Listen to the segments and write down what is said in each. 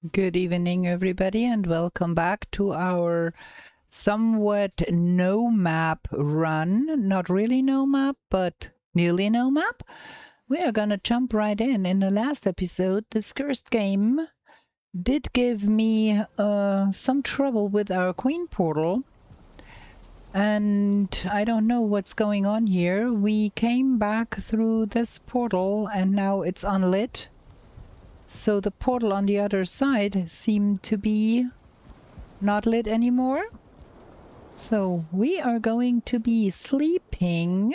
Good evening, everybody, and welcome back to our somewhat no map run. Not really no map, but nearly no map. We are gonna jump right in. In the last episode, this cursed game did give me some trouble with our queen portal. And I don't know what's going on here. We came back through this portal and now it's unlit. So the portal on the other side seemed to be not lit anymore. So we are going to be sleeping.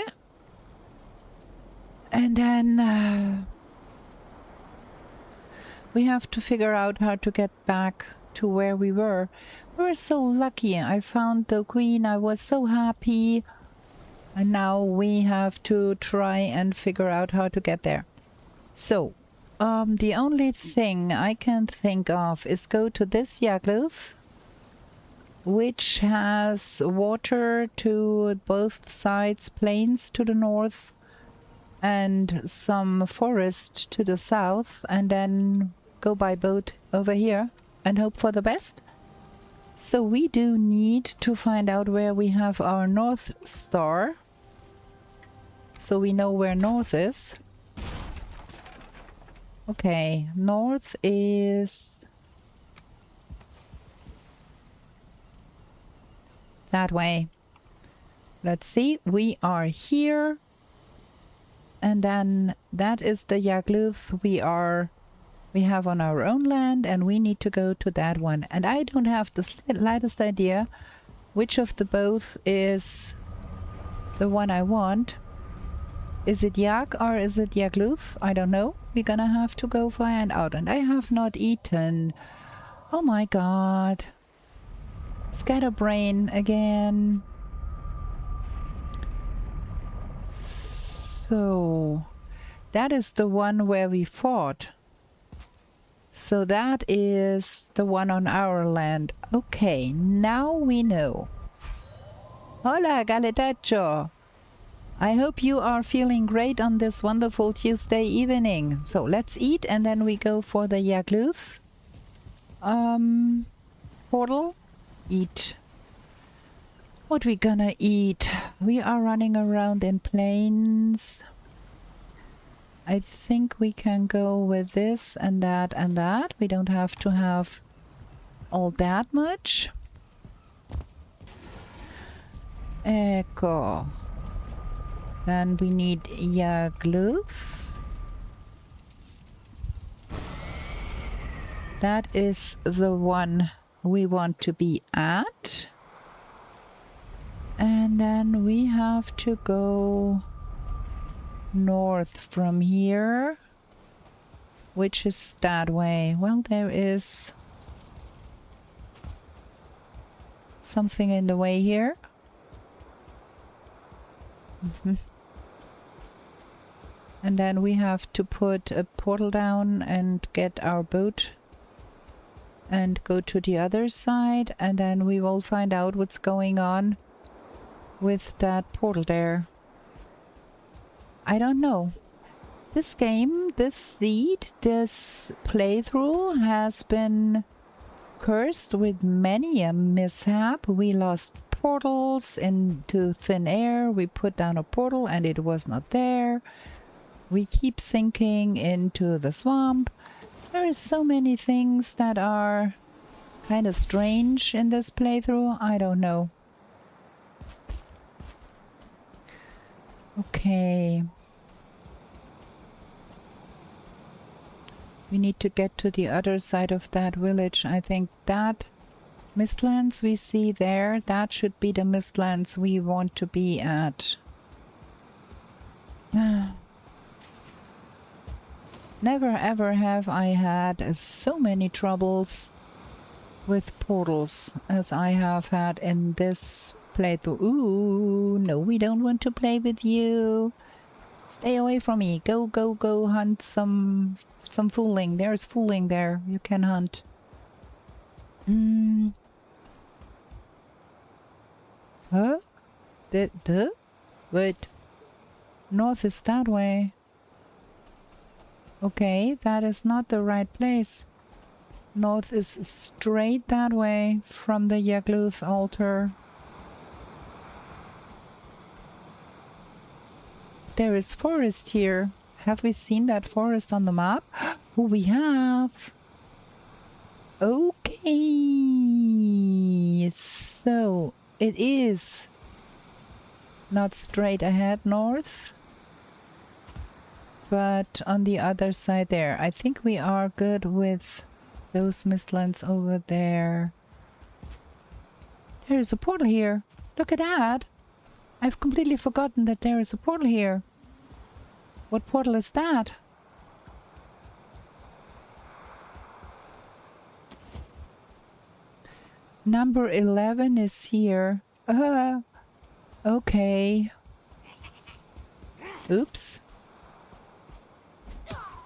And then we have to figure out how to get back to where we were. We were so lucky. I found the queen. I was so happy. And now we have to try and figure out how to get there. So the only thing I can think of is go to this Yagluth, which has water to both sides, plains to the north and some forest to the south, and then go by boat over here and hope for the best. So we do need to find out where we have our North Star, so we know where north is. Okay, north is that way. Let's see, we are here. And then that is the Yagluth we have on our own land, and we need to go to that one. And I don't have the slightest idea which of the both is the one I want. Is it Yag or is it Yagluth? I don't know. We're gonna have to go find out. And I have not eaten. Oh my god. Scatterbrain again. So that is the one where we fought. So that is the one on our land. Okay, now we know. Hola, Galetacho. I hope you are feeling great on this wonderful Tuesday evening. So let's eat and then we go for the Yagluth portal. Eat. What we gonna eat? We are running around in plains. I think we can go with this and that and that. We don't have to have all that much. Echo. Then we need Yagluth. That is the one we want to be at. And then we have to go north from here, which is that way. Well, there is something in the way here. And then we have to put a portal down and get our boat and go to the other side, and then we will find out what's going on with that portal there. I don't know. This game, this seed, this playthrough has been cursed with many a mishap. We lost portals into thin air. We put down a portal and it was not there. We keep sinking into the swamp. There is so many things that are kind of strange in this playthrough. I don't know. Okay. We need to get to the other side of that village. I think that Mistlands we see there, that should be the Mistlands we want to be at. Never ever have I had so many troubles with portals as I have had in this playthrough. Ooh, no, we don't want to play with you. Stay away from me. Go, go, go hunt some fooling. There's fooling there. You can hunt. Huh? Wait. North is that way. Okay, that is not the right place. North is straight that way from the Yagluth altar. There is forest here. Have we seen that forest on the map? Oh, we have. Okay. So it is not straight ahead north, but on the other side there. I think we are good with those mistlands over there. There is a portal here. Look at that. I've completely forgotten that there is a portal here. What portal is that? Number 11 is here. Okay. Oops.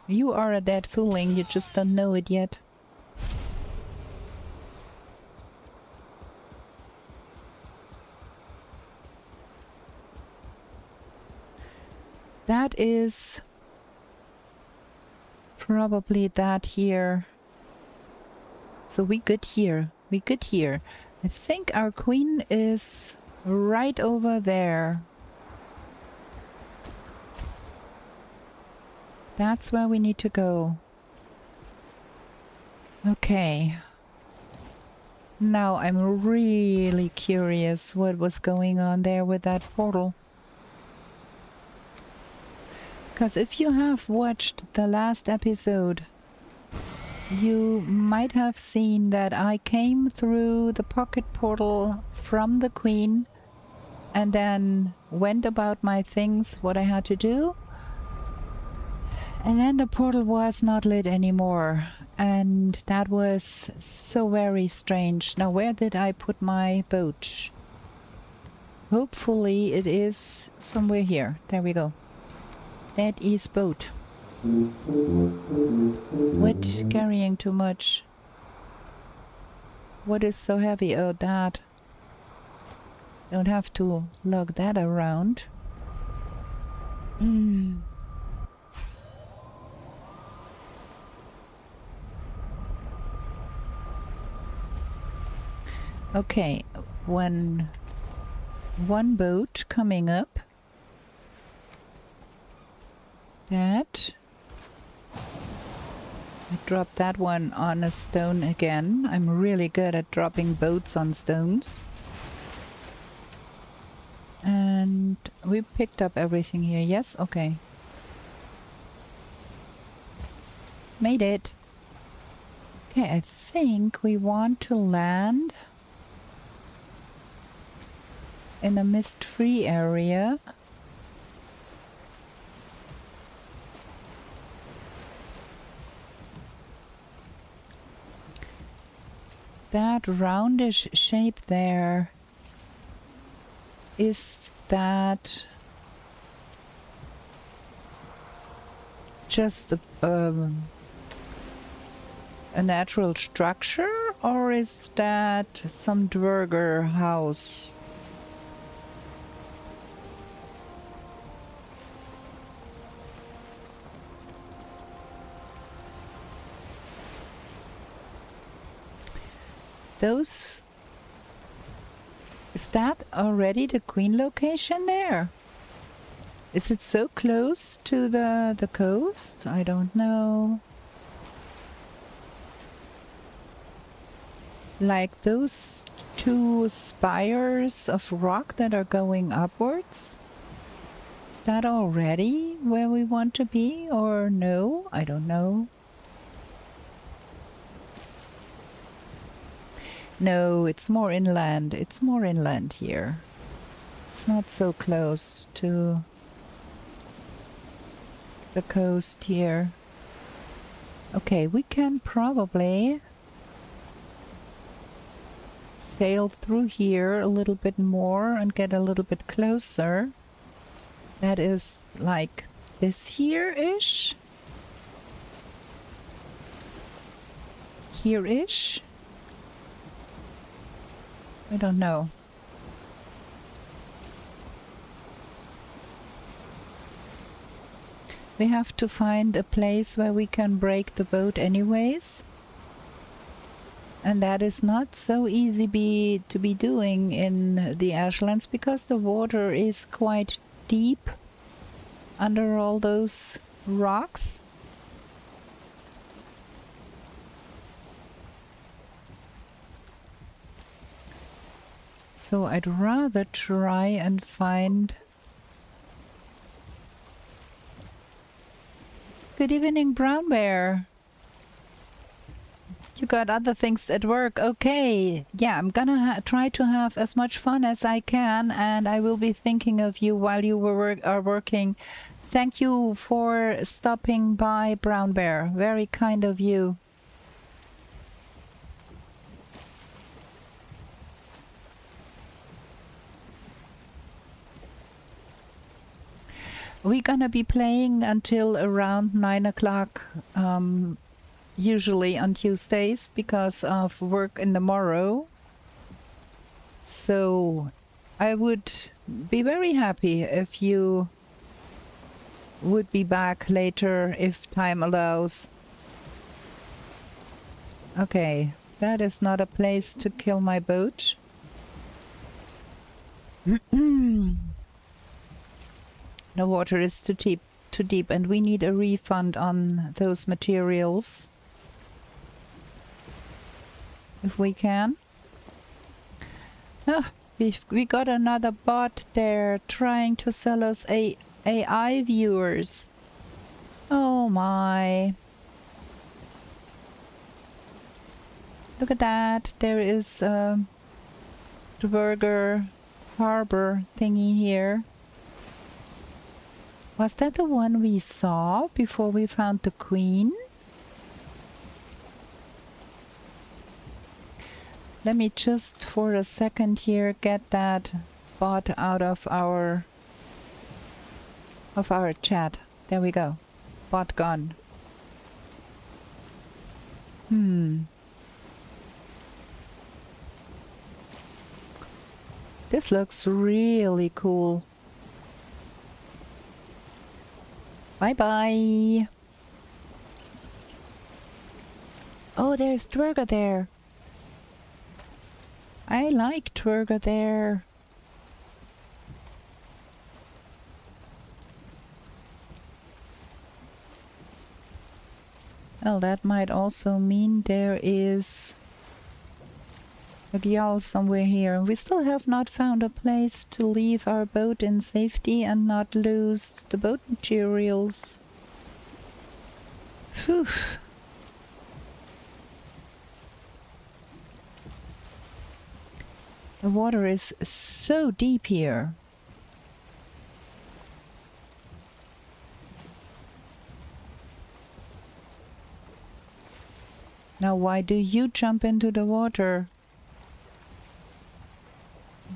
You are a dead fooling, you just don't know it yet. That is probably that here. So we good here. We good here. I think our queen is right over there. That's where we need to go. Okay. Now I'm really curious what was going on there with that portal. Because if you have watched the last episode, you might have seen that I came through the pocket portal from the Queen and then went about my things, what I had to do. And then the portal was not lit anymore. And that was so very strange. Now, where did I put my boat? Hopefully it is somewhere here. There we go. That is boat. What? Carrying too much. What is so heavy? Oh, that. Don't have to lug that around. Okay, one boat coming up. That. I dropped that one on a stone again. I'm really good at dropping boats on stones. And we picked up everything here. Yes? Okay. Made it. Okay, I think we want to land in a mist-free area. That roundish shape there, is that just a natural structure, or is that some Dwerger house? Those... Is that already the Queen location there? Is it so close to the coast? I don't know. Like those two spires of rock that are going upwards? Is that already where we want to be, or no? I don't know. No, it's more inland. It's more inland here. It's not so close to the coast here. Okay, we can probably sail through here a little bit more and get a little bit closer. That is like this here-ish. Here-ish. I don't know. We have to find a place where we can break the boat anyways. And that is not so easy to be doing in the Ashlands because the water is quite deep under all those rocks. So I'd rather try and find... Good evening, Brown Bear. You got other things at work. Okay. Yeah, I'm gonna try to have as much fun as I can, and I will be thinking of you while you are working. Thank you for stopping by, Brown Bear. Very kind of you. We're gonna be playing until around 9 o'clock. Usually on Tuesdays because of work in the morrow. So I would be very happy if you would be back later if time allows. Okay, that is not a place to kill my boat. The water is too deep, and we need a refund on those materials. If we can. Oh, we got another bot there trying to sell us AI viewers. Oh my. Look at that. There is the burger harbor thingy here. Was that the one we saw before we found the queen? Let me just for a second here get that bot out of our chat. There we go. Bot gone. This looks really cool. Bye bye. Oh, there's Dwerga there. I like Dwerga there. Well, that might also mean there is a Gyal somewhere here. We still have not found a place to leave our boat in safety and not lose the boat materials. Phew. The water is so deep here. Now why do you jump into the water?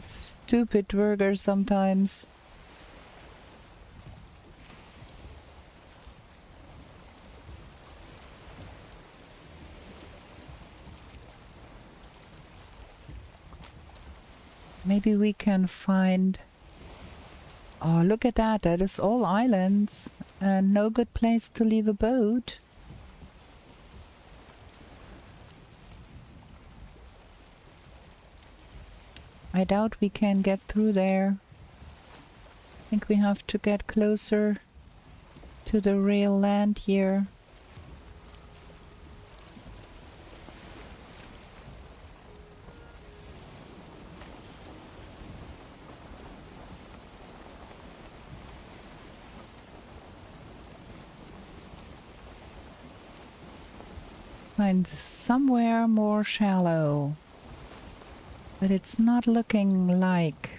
Stupid Dwerger sometimes. Maybe we can find... Oh, look at that. That is all islands and no good place to leave a boat. I doubt we can get through there. I think we have to get closer to the real land here. Find somewhere more shallow. But it's not looking like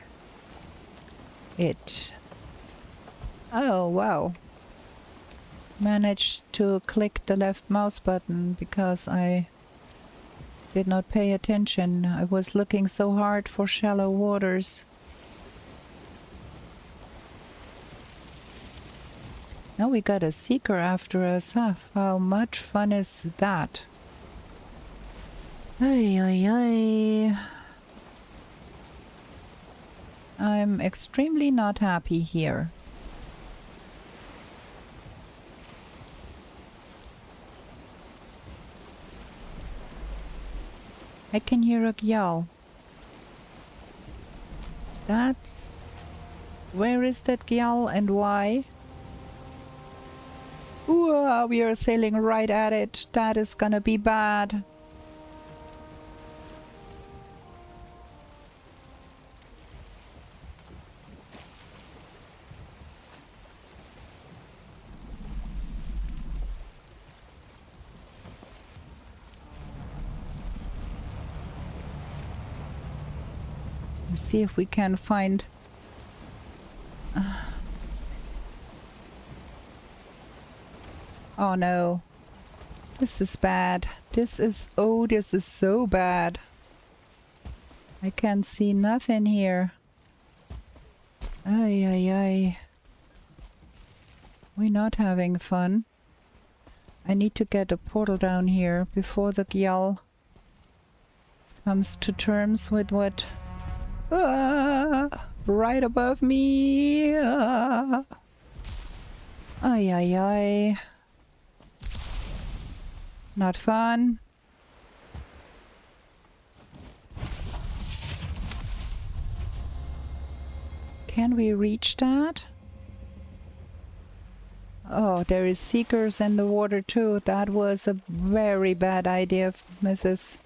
it. Oh, wow. Managed to click the left mouse button because I did not pay attention. I was looking so hard for shallow waters. Now we got a seeker after us, huh? How much fun is that? Ay, ay, ay. I'm extremely not happy here. I can hear a gyal. That's... Where is that gyal and why? Ooh, we are sailing right at it. That is gonna be bad. Let's see if we can find... Oh no. This is bad. This is... Oh, this is so bad. I can see nothing here. Ay, ay, ay. We're not having fun. I need to get a portal down here before the gyal comes to terms with what... Ah, right above me. Ah. Ay, ay, ay. Not fun. Can we reach that? Oh, there is seekers in the water too. That was a very bad idea, Mrs.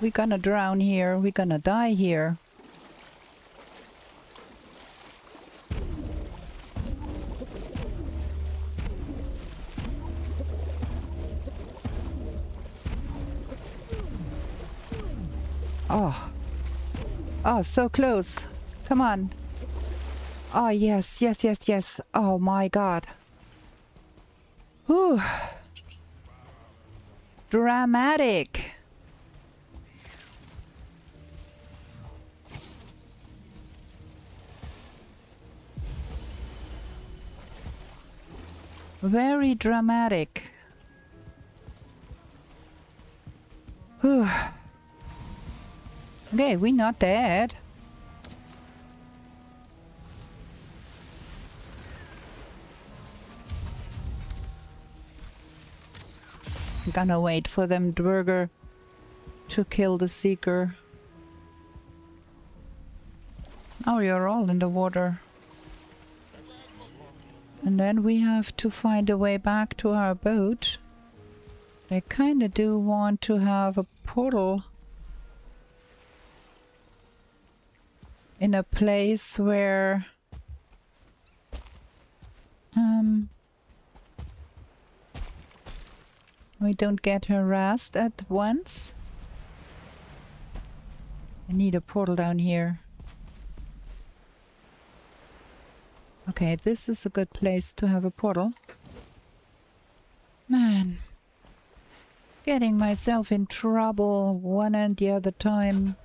We're gonna drown here. We're gonna die here. Oh. Oh, so close. Come on. Oh, yes, yes, yes, yes. Oh my god. Whew. Dramatic. Very dramatic. Whew. Okay, we're not dead. I'm gonna wait for them Dwerger to kill the Seeker. Oh, you're all in the water. And then we have to find a way back to our boat. I kinda do want to have a portal in a place where we don't get harassed at once. I need a portal down here. Okay, this is a good place to have a portal. Man, getting myself in trouble one and the other time.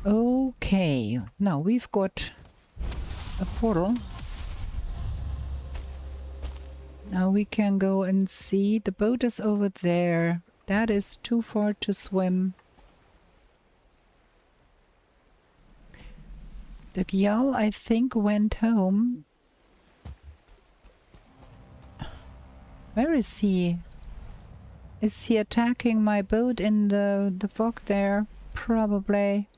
Okay, now we've got a portal. Now we can go and see. The boat is over there. That is too far to swim. The gyal, I think, went home. Where is he? Is he attacking my boat in the fog there? Probably.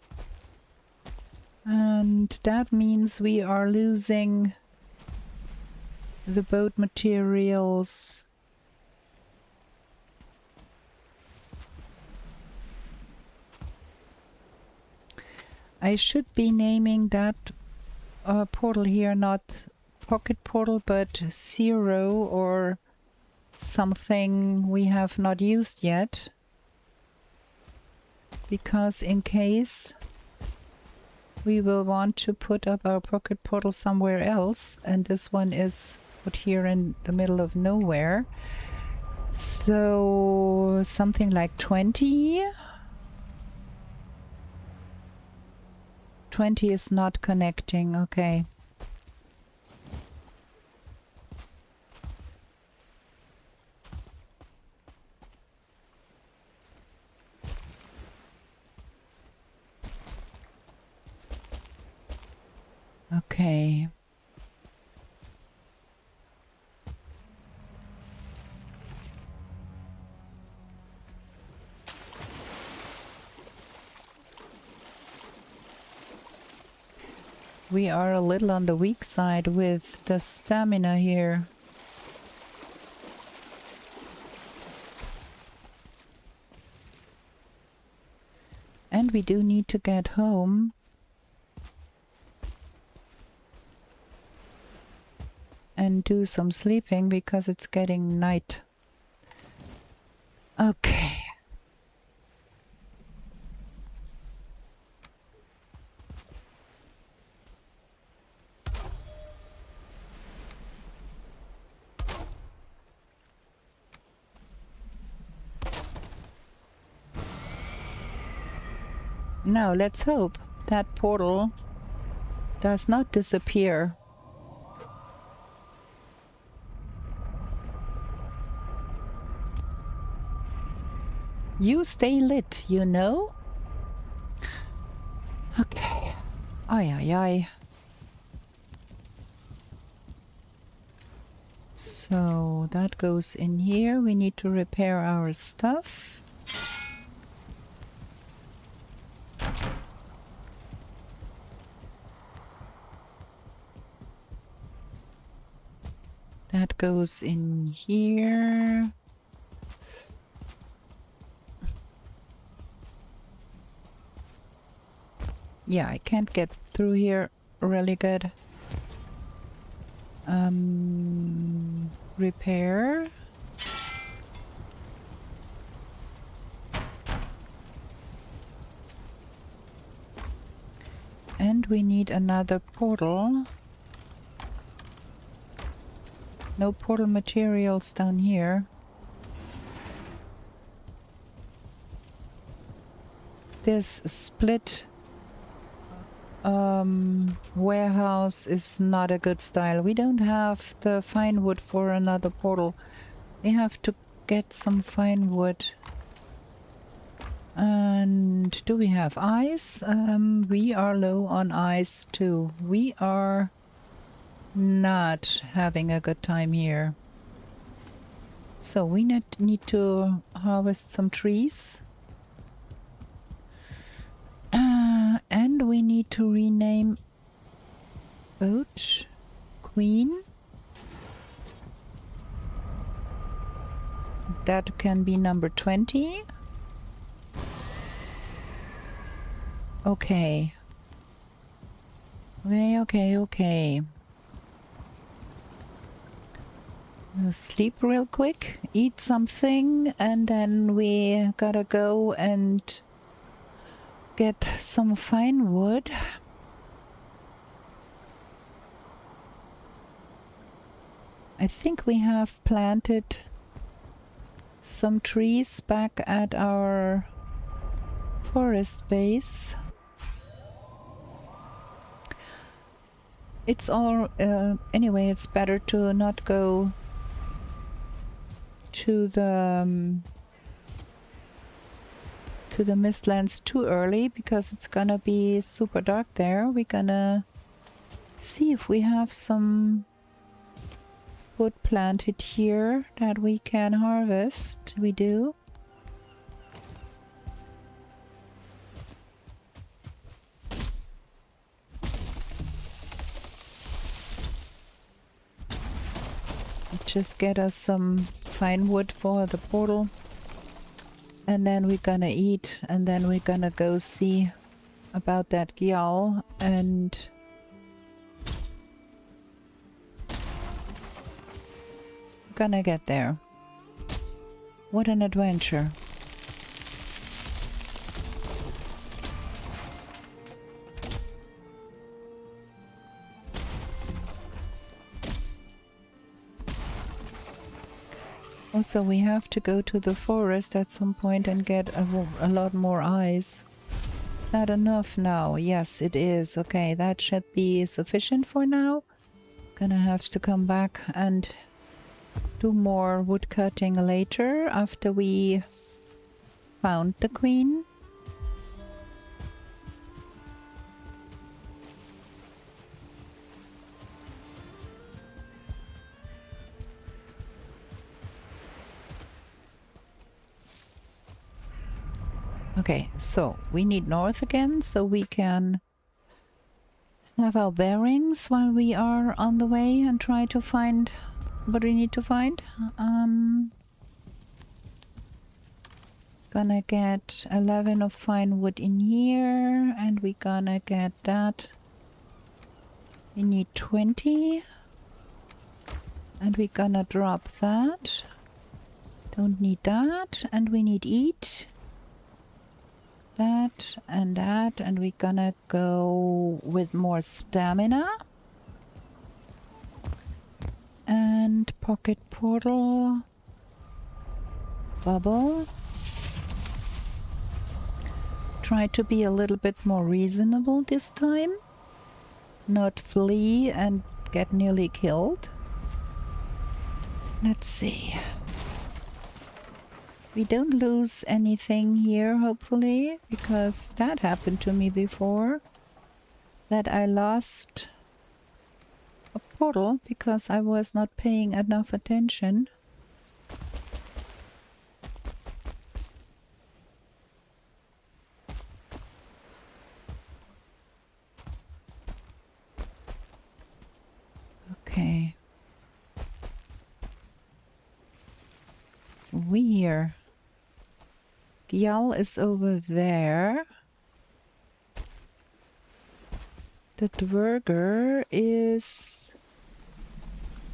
And that means we are losing the boat materials. I should be naming that portal here not pocket portal but 0 or something we have not used yet, because in case we will want to put up our pocket portal somewhere else, and this one is put here in the middle of nowhere. So something like 20. 20 is not connecting, okay. Okay. Okay. We are a little on the weak side with the stamina here. And we do need to get home. And do some sleeping because it's getting night. Okay. Now let's hope that portal does not disappear. You stay lit, you know? Okay. Ay, ay, ay. So that goes in here. We need to repair our stuff. That goes in here. Yeah, I can't get through here really good. Repair. And we need another portal. No portal materials down here. This split warehouse is not a good style. We don't have the fine wood for another portal. We have to get some fine wood. And do we have ice? We are low on ice too. We are not having a good time here. So we need to harvest some trees. And we need to rename boat Queen. That can be number 20. Okay. Okay. We'll sleep real quick, eat something, and then we gotta go and get some fine wood. I think we have planted some trees back at our forest base. It's all anyway, it's better to not go to the Mistlands too early because it's gonna be super dark there. We're gonna see if we have some wood planted here that we can harvest. We do. Just get us some fine wood for the portal. And then we're gonna eat, and then we're gonna go see about that Gyal, and gonna get there. What an adventure. Also, we have to go to the forest at some point and get a lot more ice. Is that enough now? Yes, it is. Okay, that should be sufficient for now. Gonna have to come back and do more wood cutting later after we found the queen. Okay, so we need north again so we can have our bearings while we are on the way and try to find what we need to find. Gonna get 11 of fine wood in here, and we gonna get that. We need 20, and we gonna drop that. Don't need that, and we need eat. That, and we gonna go with more stamina. And pocket portal. Bubble. Try to be a little bit more reasonable this time. Not flee and get nearly killed. Let's see. We don't lose anything here, hopefully, because that happened to me before. That I lost a portal because I was not paying enough attention. Okay. So we here. Gyal is over there. The Dwerger is...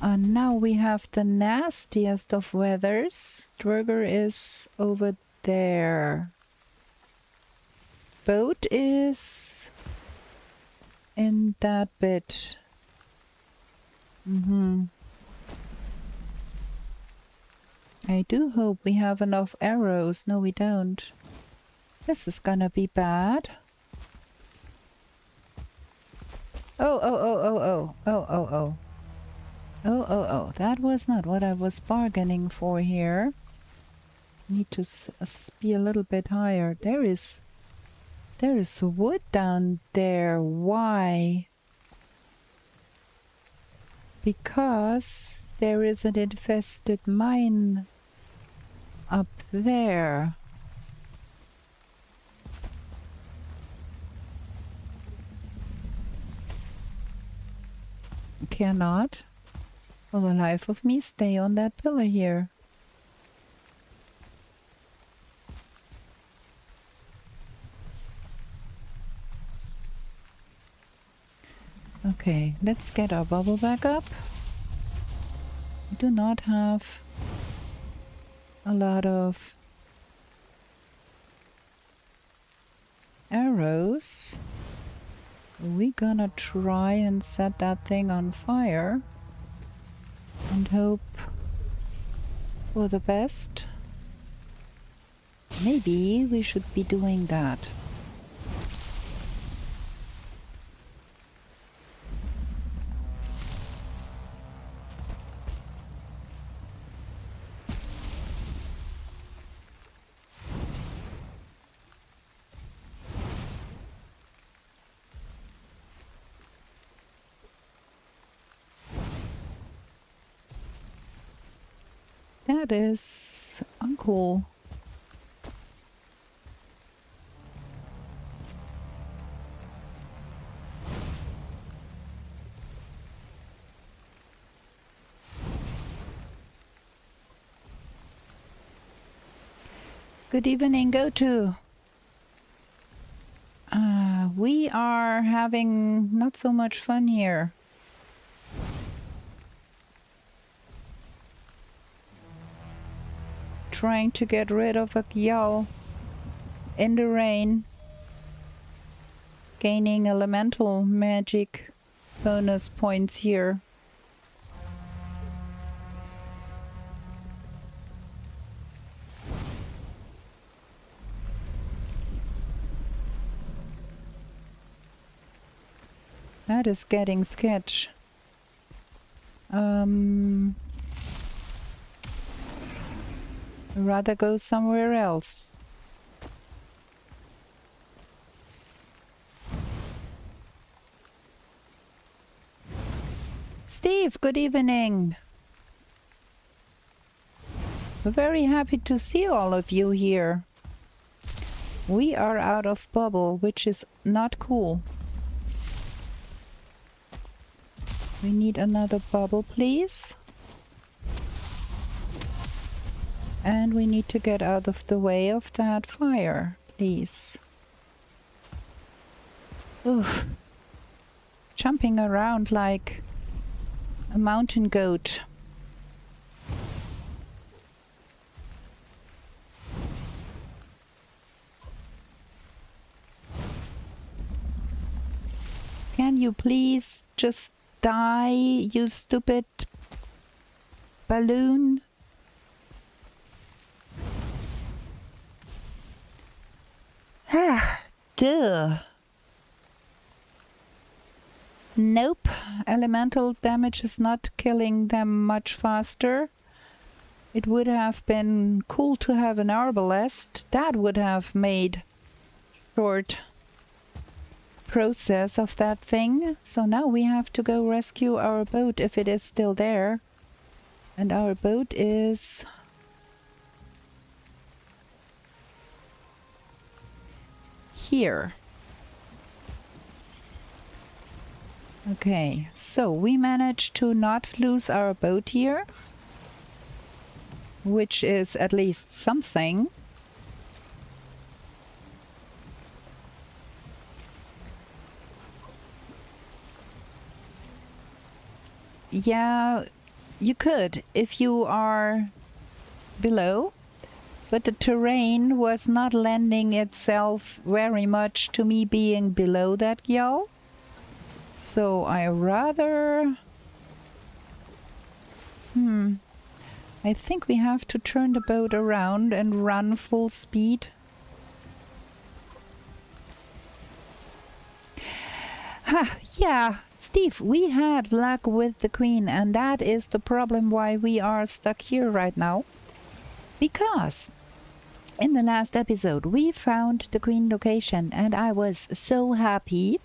now we have the nastiest of weathers. Dwerger is over there. Boat is in that bit. I do hope we have enough arrows. No, we don't. This is gonna be bad. Oh. That was not what I was bargaining for here. Need to be a little bit higher. There is wood down there. Why? Because there is an infested mine up there. Cannot, for the life of me, stay on that pillar here. Okay, let's get our bubble back up. We do not have a lot of arrows. We're gonna try and set that thing on fire and hope for the best. Maybe we should be doing that. That is uncool. Good evening, go-to. We are having not so much fun here. Trying to get rid of a Gyal in the rain. Gaining elemental magic bonus points here. That is getting sketch. I'd rather go somewhere else. Steve, good evening. We're very happy to see all of you here. We are out of bubble, which is not cool. We need another bubble, please. And we need to get out of the way of that fire, please. Oof. Jumping around like a mountain goat. Can you please just die, you stupid balloon? Ah, duh. Nope, elemental damage is not killing them much faster. It would have been cool to have an arbalest. That would have made short process of that thing. So now we have to go rescue our boat if it is still there. And our boat is here. Okay, so we managed to not lose our boat here, which is at least something. Yeah, you could if you are below, but the terrain was not lending itself very much to me being below that yawl. So I rather... I think we have to turn the boat around and run full speed. Yeah, Steve, we had luck with the Queen, and that is the problem why we are stuck here right now. Because in the last episode we found the Queen location and I was so happy.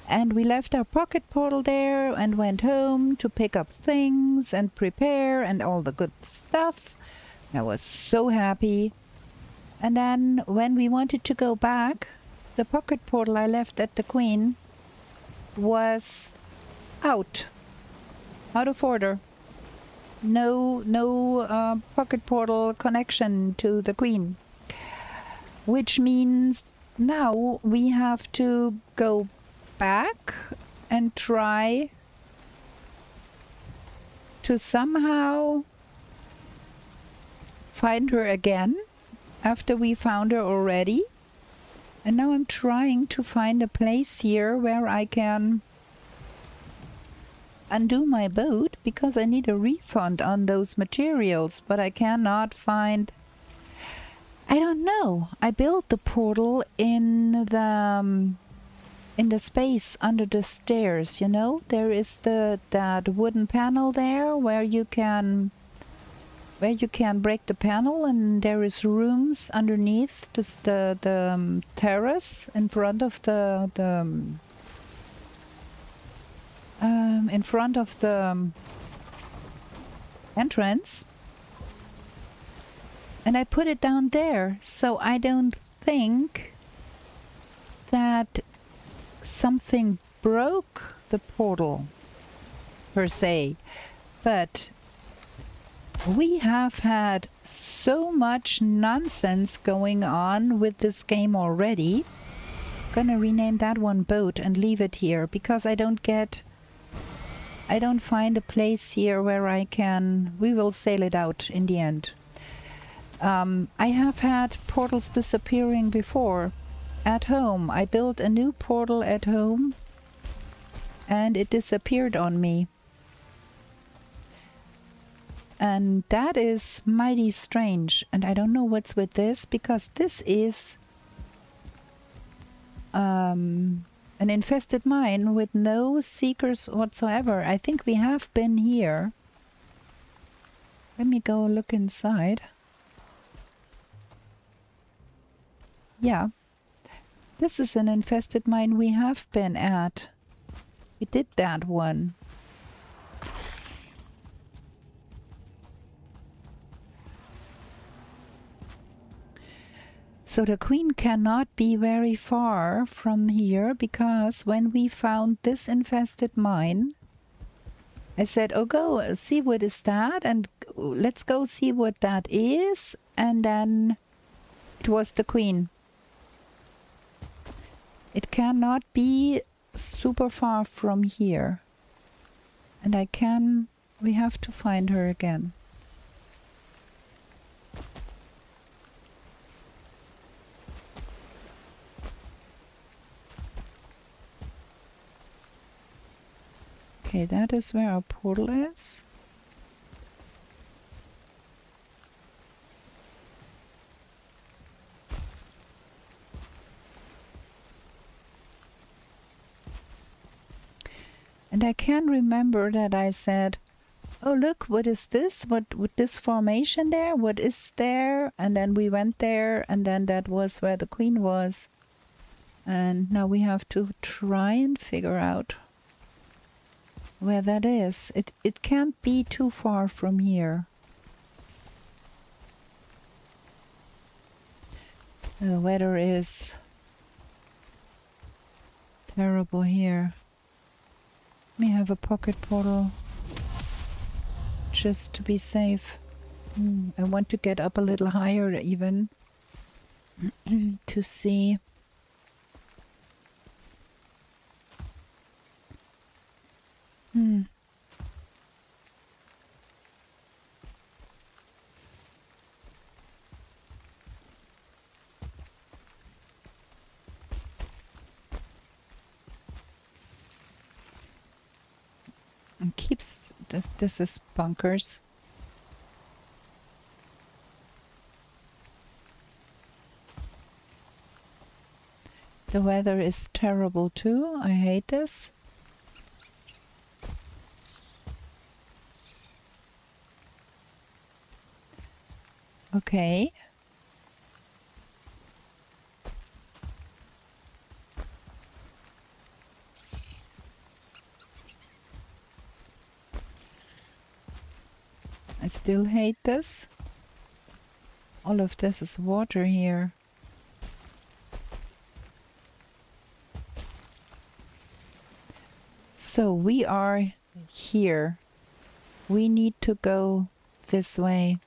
And we left our pocket portal there and went home to pick up things and prepare and all the good stuff. I was so happy. And then when we wanted to go back, the pocket portal I left at the Queen was out of order. No pocket portal connection to the Queen. Which means now we have to go back and try to somehow find her again after we found her already. And now I'm trying to find a place here where I can undo my boat because I need a refund on those materials, but I cannot find... I don't know. I built the portal in the space under the stairs, you know? There is that wooden panel there where you can break the panel, and there is rooms underneath just the terrace in front of the entrance. And I put it down there, so I don't think that something broke the portal per se, but we have had so much nonsense going on with this game already. I'm gonna rename that one boat and leave it here because I don't find a place here where we will sail it out in the end. I have had portals disappearing before. At home, I built a new portal at home and it disappeared on me. And that is mighty strange, and I don't know what's with this because this is an infested mine with no seekers whatsoever. I think we have been here. Let me go look inside. Yeah. This is an infested mine we have been at. We did that one. So the queen cannot be very far from here, because when we found this infested mine, I said, oh, go see what is that, and let's go see what that is. And then it was the queen. It cannot be super far from here. And we have to find her again. Okay, that is where our portal is. And I can remember that I said, oh, look, what is this? What with this formation there? What is there? And then we went there, and then that was where the queen was. And now we have to try and figure out where that is. It can't be too far from here. The weather is terrible here. Let me have a pocket portal just to be safe. I want to get up a little higher even to see. And keeps this is bunkers. The weather is terrible too. I hate this. Okay. I still hate this. All of this is water here. So we are here. We need to go this way.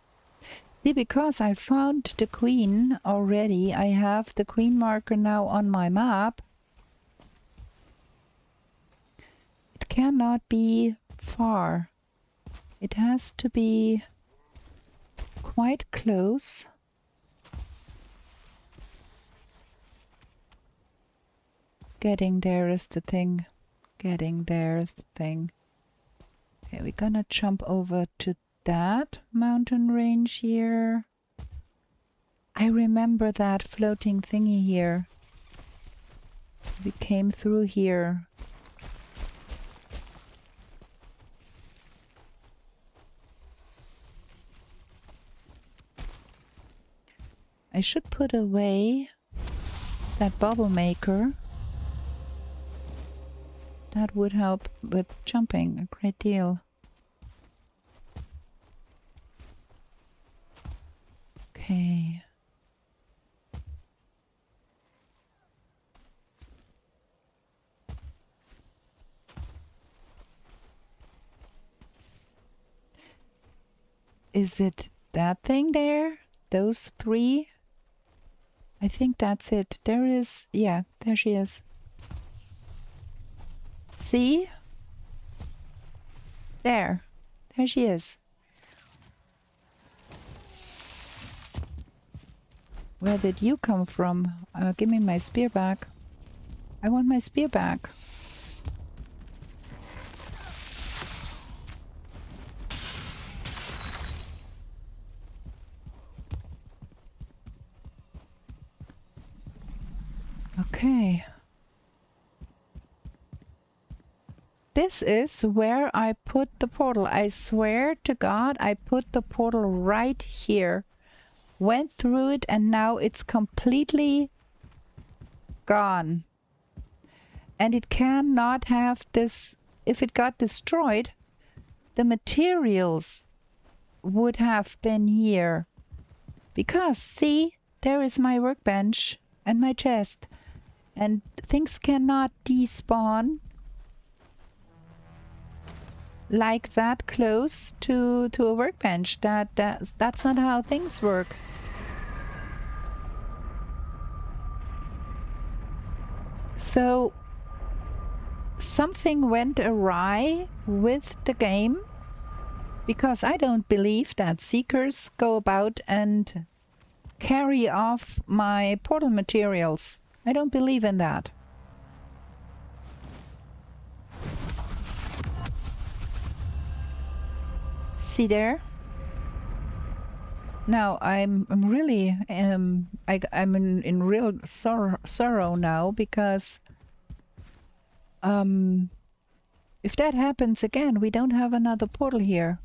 See, because I found the queen already, I have the queen marker now on my map. It cannot be far. It has to be quite close. Getting there is the thing. Getting there is the thing. Okay, we're gonna jump over to that mountain range here. I remember that floating thingy here. We came through here. I should put away that bubble maker. That would help with jumping a great deal. Okay. Is it that thing there? Those three? I think that's it. There is, yeah, there she is. See? There she is. Where did you come from? Give me my spear back. I want my spear back. Okay. This is where I put the portal. I swear to God, I put the portal right here. Went through it and now it's completely gone. And it cannot have this. If it got destroyed, the materials would have been here. Because, see, there is my workbench and my chest. And things cannot despawn like that close to a workbench. That's not how things work. So something went awry with the game, because I don't believe that seekers go about and carry off my portal materials. I don't believe in that. See there? Now I'm really I'm in real sorrow now, because if that happens again, we don't have another portal here.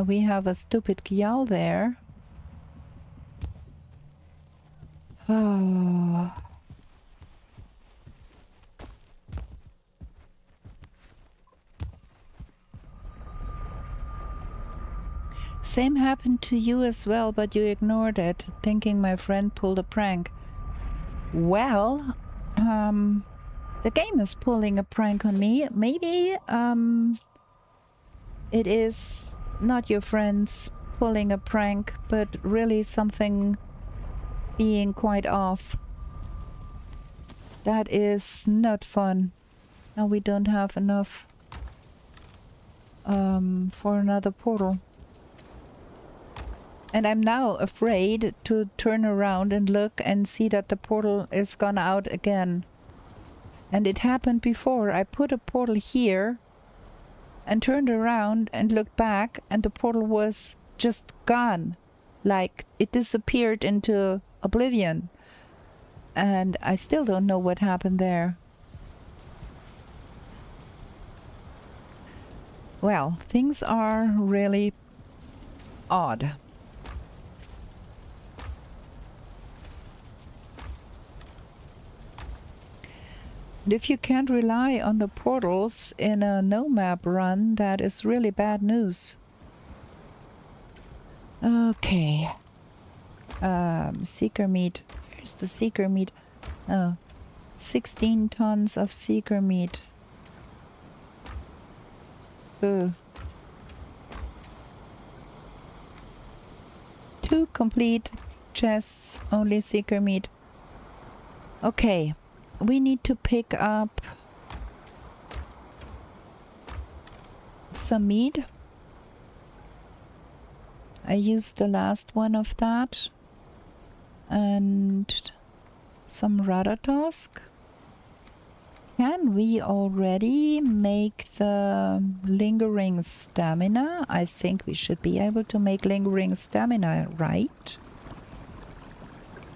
We have a stupid Gyal there. Oh. Same happened to you as well, but you ignored it, thinking my friend pulled a prank. Well, the game is pulling a prank on me. Maybe it is not your friends pulling a prank, but really something being quite off. That is not fun. Now we don't have enough for another portal. And I'm now afraid to turn around and look and see that the portal is gone out again. And it happened before. I put a portal here and turned around and looked back, and the portal was just gone. Like it disappeared into oblivion. And I still don't know what happened there. Well, things are really odd. And if you can't rely on the portals in a no-map run, that is really bad news. Okay. Seeker meat. Here's the seeker meat. Oh, 16 tons of seeker meat. Ooh. 2 complete chests, only seeker meat. Okay. We need to pick up some meat. I used the last one of that. And some rudder tusk. Can we already make the lingering stamina? I think we should be able to make lingering stamina, right?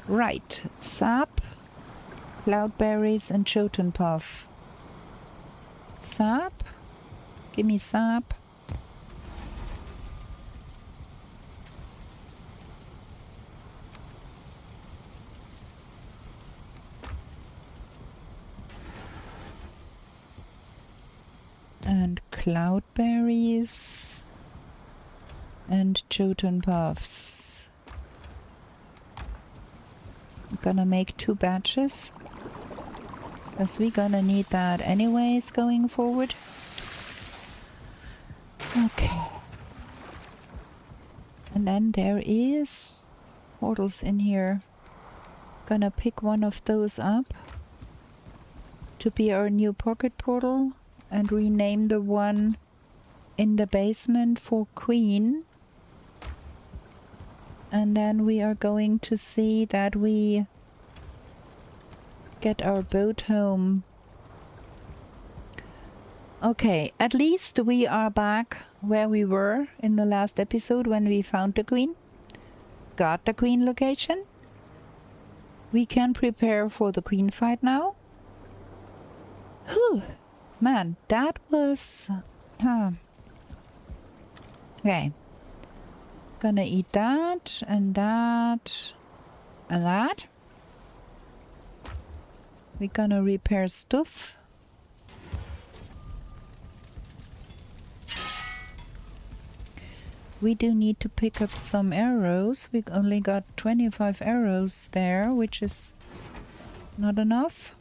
Right. Sap. Cloudberries and Jotun Puff. Sap? Give me sap. And cloudberries and Jotun Puffs. I'm gonna make 2 batches. Because we're gonna need that anyways going forward. Okay. And then there is portals in here. Gonna pick one of those up to be our new pocket portal and rename the one in the basement for Queen. And then we are going to see that we get our boat home. Okay, at least we are back where we were in the last episode when we found the Queen. Got the Queen location. We can prepare for the Queen fight now. Whew, man, that was... Okay. Gonna eat that and that and that. We're gonna repair stuff. We do need to pick up some arrows. We only got 25 arrows there, which is not enough.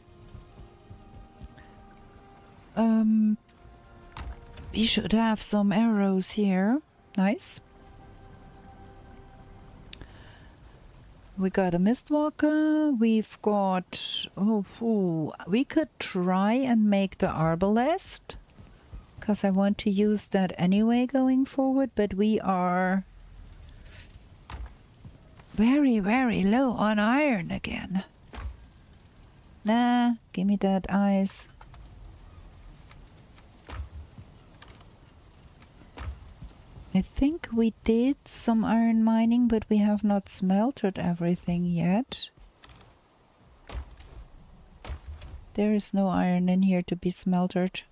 We should have some arrows here. Nice. We got a Mistwalker. We've got... we could try and make the Arbalest, because I want to use that anyway going forward, but we are very, very low on iron again. Nah, give me that ice. I think we did some iron mining, but we have not smelted everything yet. There is no iron in here to be smelted.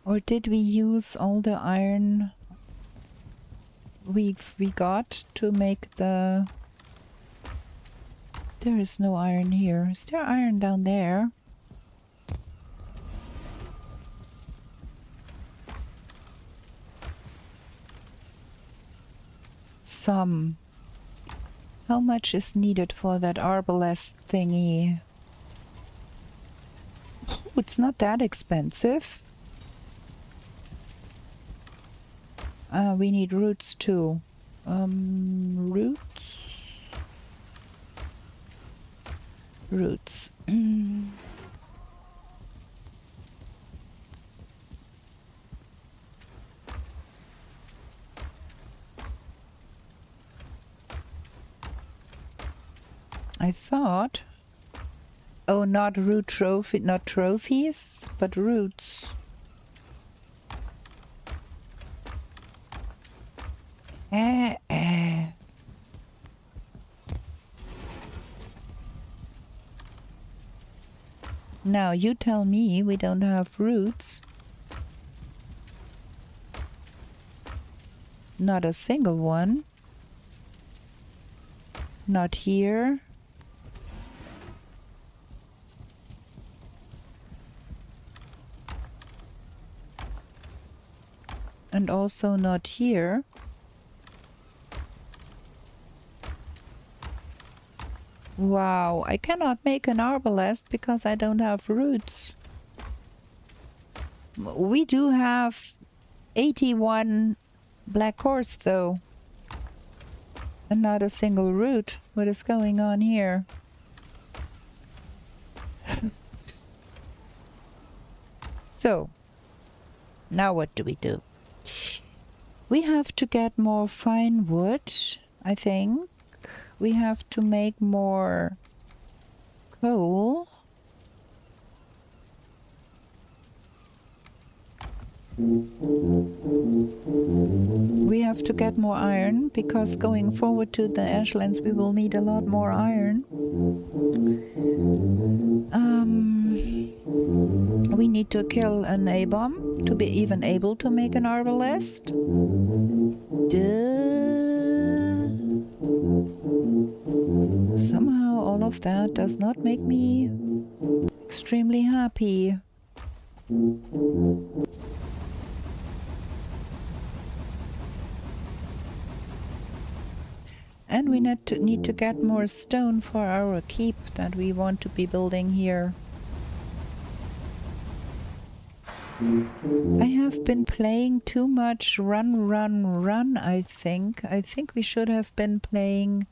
Or did we use all the iron we got to make the... There is no iron here. Is there iron down there? Some. How much is needed for that arbalest thingy? Oh, it's not that expensive. We need roots too. Roots. I thought... Oh, not root trophy, not trophies, but roots. Now you tell me we don't have roots. Not a single one. Not here. And also not here. Wow, I cannot make an arbalest because I don't have roots. We do have 81 black horse though. And not a single root. What is going on here? So, now what do? We have to get more fine wood, I think. We have to make more coal. We have to get more iron, because going forward to the Ashlands we will need a lot more iron. We need to kill an A-bomb to be even able to make an arbalest. Somehow all of that does not make me extremely happy. And we need to get more stone for our keep that we want to be building here. I have been playing too much run, I think. I think we should have been playing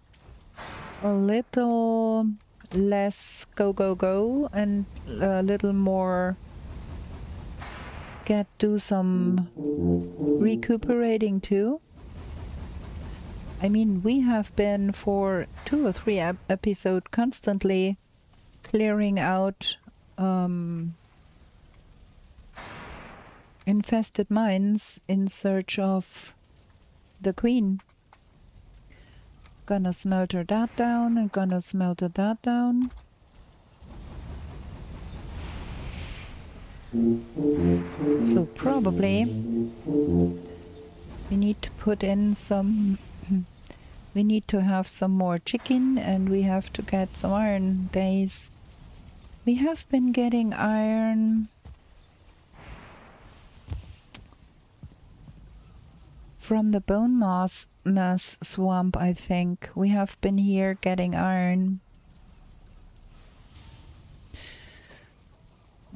a little less go and a little more do some recuperating too. I mean, we have been for 2 or 3 episodes constantly clearing out infested mines in search of the queen. Gonna smelter that down and gonna smelter that down. So probably we need to put in some... we need to have some more chicken, and we have to get some iron days. We have been getting iron from the bone mass swamp, I think. We have been here getting iron.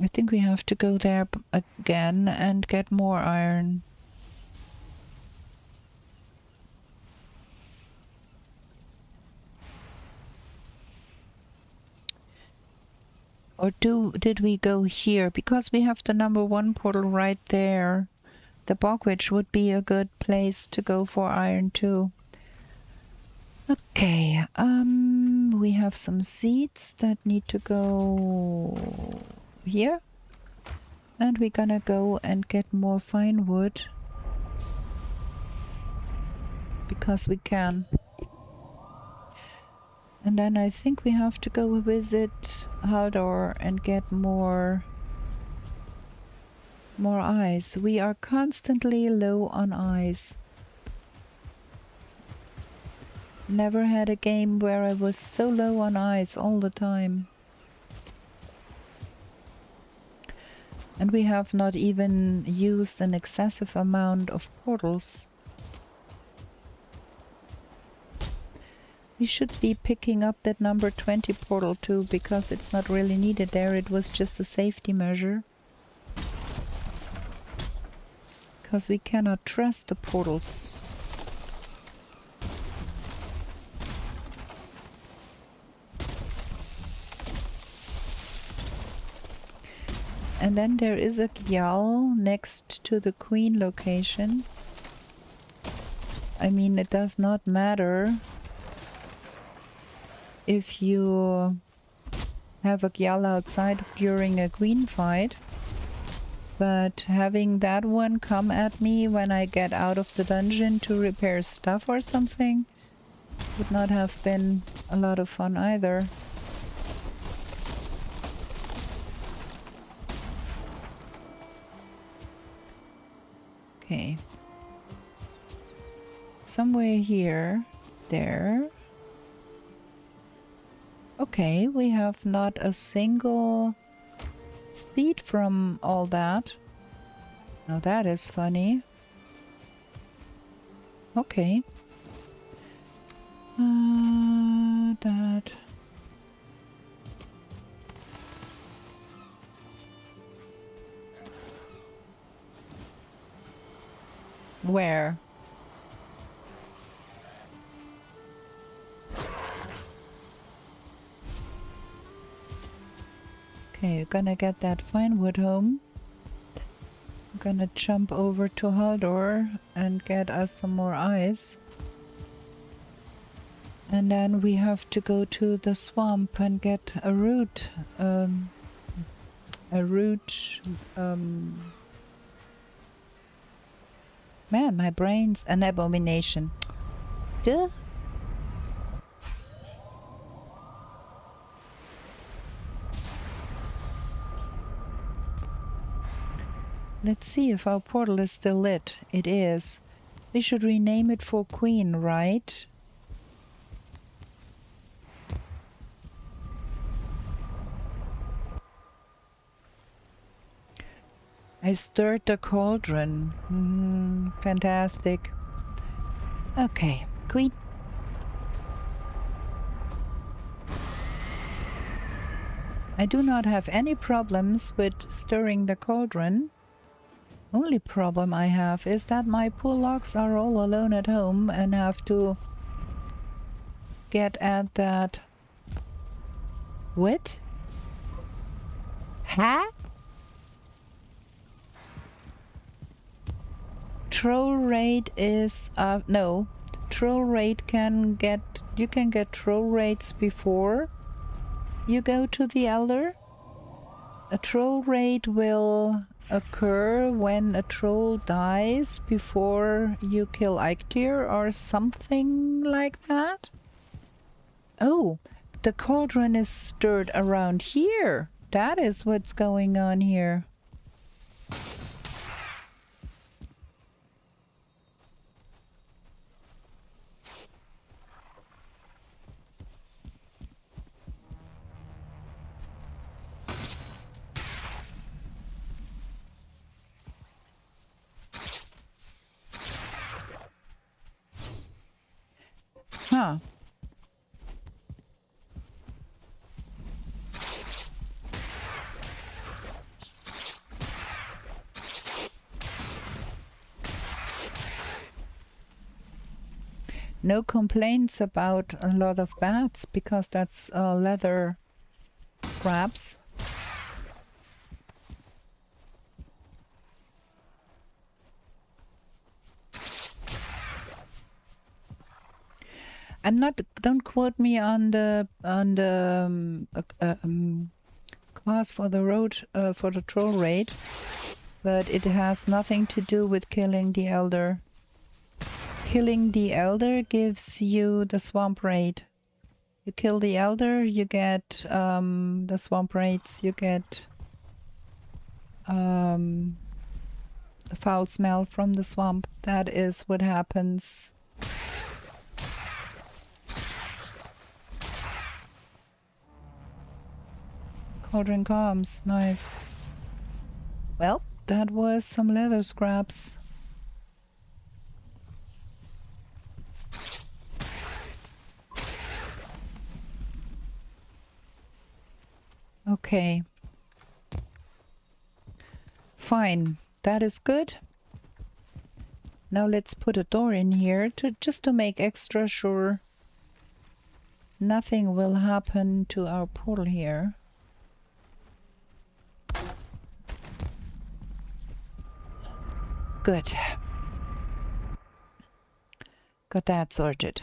I think we have to go there again and get more iron. Or did we go here? Because we have the #1 portal right there. The bogwitch would be a good place to go for iron too. Okay, we have some seeds that need to go here. And we're gonna go and get more fine wood. Because we can. And then I think we have to go visit Haldor and get more ice. We are constantly low on ice. Never had a game where I was so low on ice all the time. And we have not even used an excessive amount of portals. We should be picking up that #20 portal too, because it's not really needed there. It was just a safety measure. Because we cannot trust the portals. And then there is a Gyal next to the Queen location. I mean, it does not matter if you have a Gyal outside during a Queen fight. But having that one come at me when I get out of the dungeon to repair stuff or something would not have been a lot of fun either. Okay. Somewhere here, there. Okay, we have not a single seed from all that. Now that is funny. Okay. That. Where? Okay, we're gonna get that fine wood home. I'm gonna jump over to Haldor and get us some more ice. And then we have to go to the swamp and get a root. Man, my brain's an abomination. Duh. Let's see if our portal is still lit. It is. We should rename it for Queen, right? I stirred the cauldron. Fantastic. Okay, Queen. I do not have any problems with stirring the cauldron. Only problem I have is that my poor logs are all alone at home and have to get at that. What? Huh? Troll raid is no. Troll raid can get, you can get troll raids before you go to the Elder. A troll raid will occur when a troll dies before you kill Eikthyr or something like that. Oh, the cauldron is stirred around here. That is what's going on here. Yeah. No complaints about a lot of bats because that's leather scraps. I'm not. Don't quote me on the cost for the road for the troll raid, but it has nothing to do with killing the elder. Killing the elder gives you the swamp raid. You kill the elder, you get the swamp raids. You get the foul smell from the swamp. That is what happens. Cauldron comes, nice. Well, that was some leather scraps. Okay. Fine, that is good. Now let's put a door in here just to make extra sure nothing will happen to our portal here. Good. Got that sorted.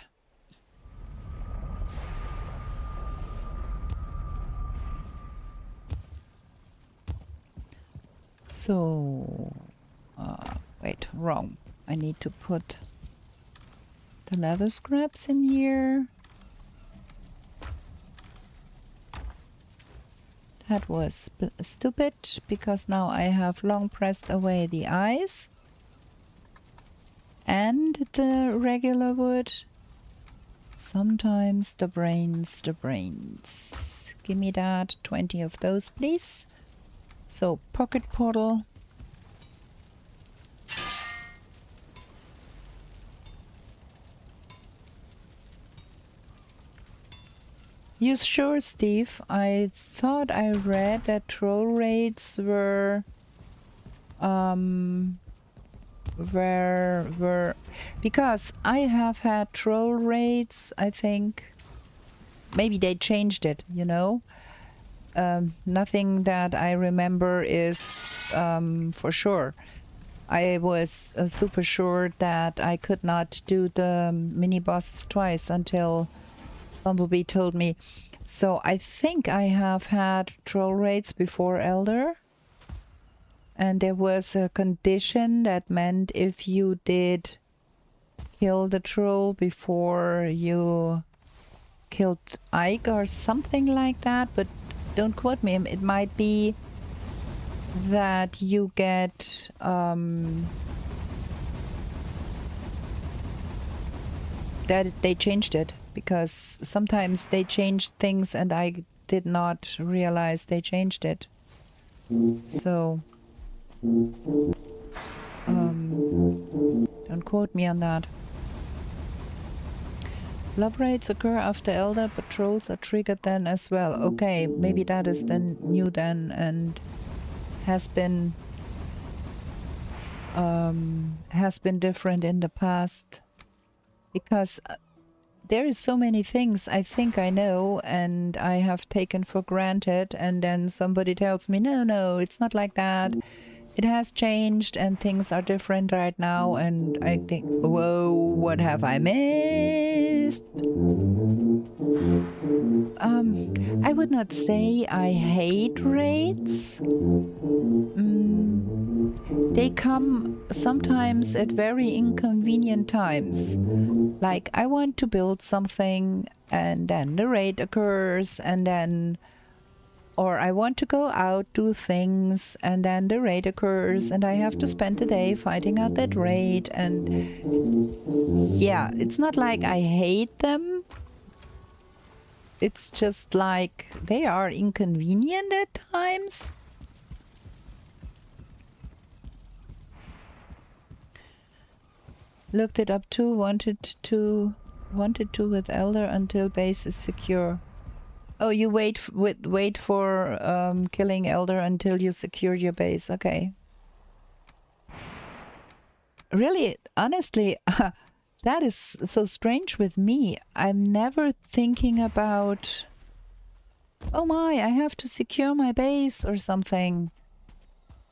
So, wait, wrong. I need to put the leather scraps in here. That was stupid because now I have long pressed away the eyes and the regular wood. Sometimes the brains. Give me that, 20 of those, please. So, pocket portal. You sure, Steve? I thought I read that troll raids were because I have had troll raids, I think. Maybe they changed it, you know. Nothing that I remember is for sure. I was super sure that I could not do the mini boss twice until Bumblebee told me. So I think I have had troll raids before Elder. And there was a condition that meant if you did kill the troll before you killed Ike or something like that, but don't quote me. It might be that you get that they changed it, because sometimes they changed things and I did not realize they changed it. So don't quote me on that. Blob raids occur after Elder, but trolls are triggered then as well. Okay, maybe that is then new then and has been different in the past, because there is so many things I think I know and I have taken for granted, and then somebody tells me no, it's not like that. It has changed and things are different right now, and I think, whoa, what have I missed? I would not say I hate raids. They come sometimes at very inconvenient times. Like, I want to build something and then the raid occurs, and then, or I want to go out, do things, and then the raid occurs, and I have to spend the day fighting out that raid. And yeah, it's not like I hate them. It's just like they are inconvenient at times. Looked it up too, wanted to Wanted to with Elder until base is secure. Oh, you wait for killing Elder until you secure your base. Okay. Really, honestly, that is so strange with me. I'm never thinking about, oh my, I have to secure my base or something.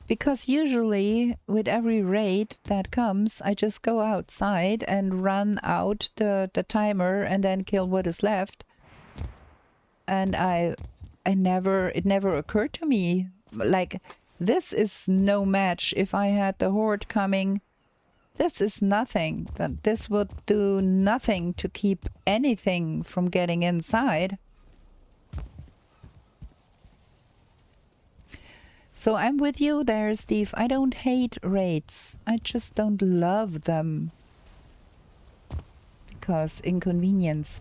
Because usually with every raid that comes, I just go outside and run out the timer and then kill what is left. And it never occurred to me, like, this is no match. If I had the horde coming, this is nothing. That this would do nothing to keep anything from getting inside. So I'm with you there, Steve. I don't hate raids. I just don't love them. Because inconvenience.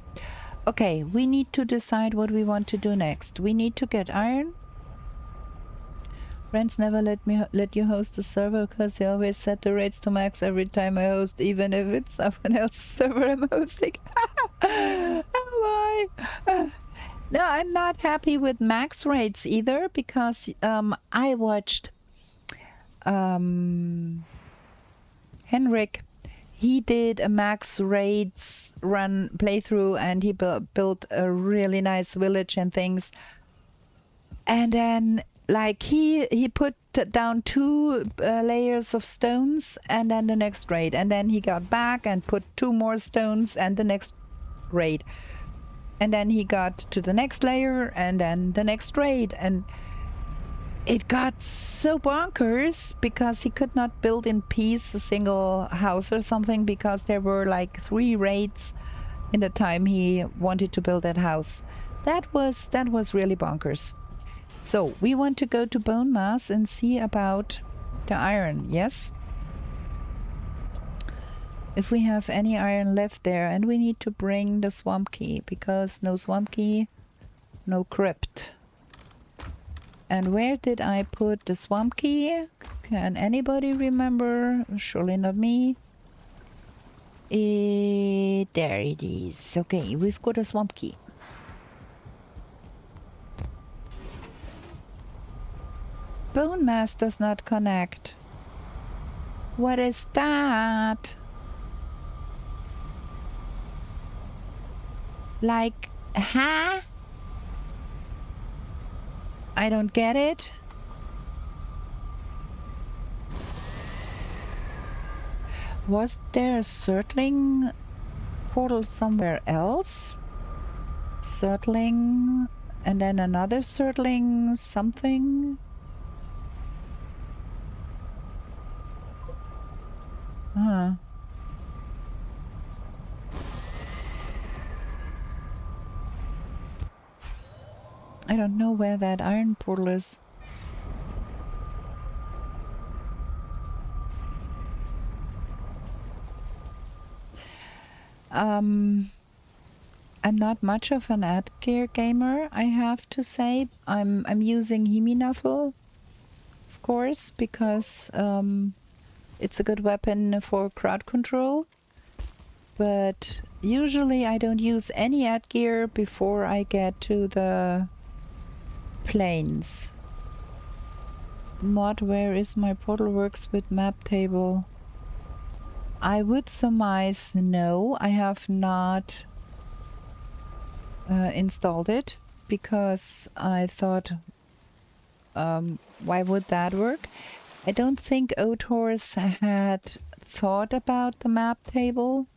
Okay, we need to decide what we want to do next. We need to get iron. Friends never let you host the server because they always set the rates to max every time I host, even if it's someone else's server I'm hosting. Oh my! No, I'm not happy with max rates either because I watched Henrik. He did a max rates run playthrough and he built a really nice village and things. And then like he put down 2 layers of stones and then the next raid. And then he got back and put 2 more stones and the next raid. And then he got to the next layer and then the next raid. And it got so bonkers because he could not build in peace a single house or something because there were like 3 raids in the time he wanted to build that house. That was really bonkers. So we want to go to Bone Mass and see about the iron, yes? If we have any iron left there, and we need to bring the swamp key because no swamp key, no crypt. And where did I put the swamp key? Can anybody remember? Surely not me. There it is. Okay, we've got a swamp key. Bone mass does not connect. What is that? Like, huh? I don't get it. Was there a circling portal somewhere else? Circling and then another circling something? Huh. I don't know where that iron portal is. I'm not much of an ad-gear gamer, I have to say. I'm using Himinaffle, of course, because it's a good weapon for crowd control. But usually I don't use any ad-gear before I get to the plains. Mod, where is my portal works with map table? I would surmise no, I have not installed it because I thought, why would that work? I don't think Oathorse had thought about the map table,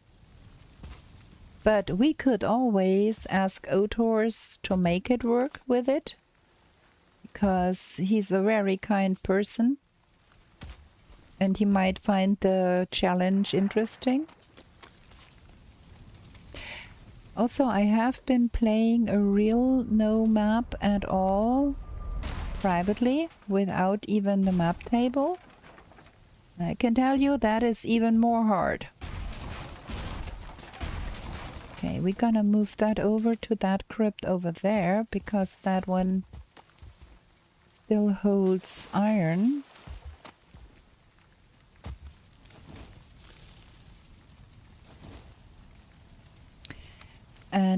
but we could always ask Oathorse to make it work with it because he's a very kind person. And he might find the challenge interesting. Also, I have been playing a real no map at all privately without even the map table. I can tell you that is even more hard. Okay, we're gonna move that over to that crypt over there because that one still holds iron.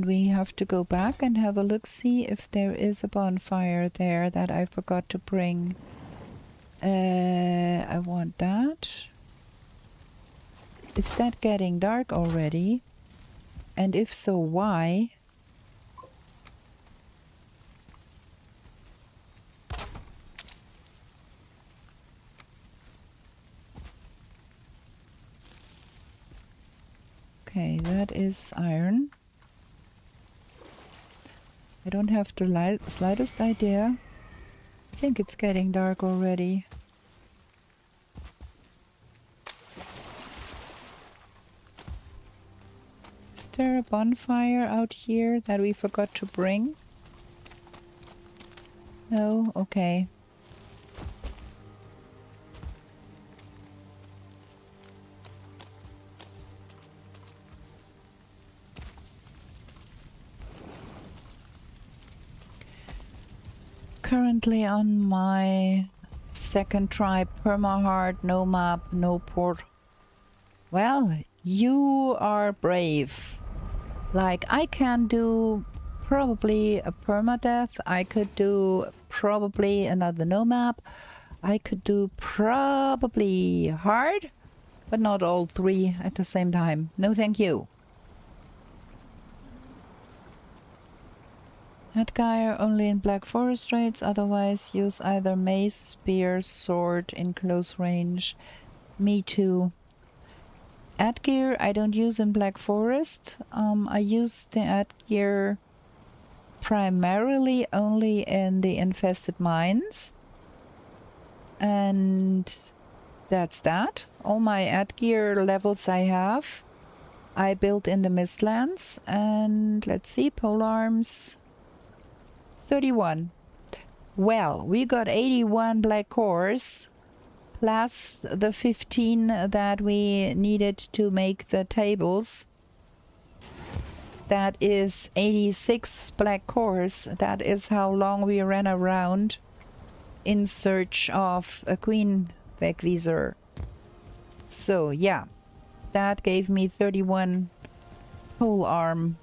And we have to go back and have a look, see if there is a bonfire there that I forgot to bring. I want that. Is that getting dark already? And if so, why? Okay, that is iron. I don't have the slightest idea. I think it's getting dark already. Is there a bonfire out here that we forgot to bring? No? Okay. Currently on my second try, perma-hard, no map, no port. Well, you are brave. Like, I can do probably a permadeath, I could do probably another no map, I could do probably hard, but not all three at the same time. No thank you. Headgear only in Black Forest raids, otherwise use either mace, spear, sword in close range. Me too. Headgear I don't use in Black Forest. I use the headgear primarily only in the infested mines. And that's that. All my headgear levels I have, I built in the Mistlands. And let's see, polearms. 31. Well, we got 81 black cores plus the 15 that we needed to make the tables. That is 86 black cores. That is how long we ran around in search of a queen Wegwieser. So yeah, that gave me 31 polearm.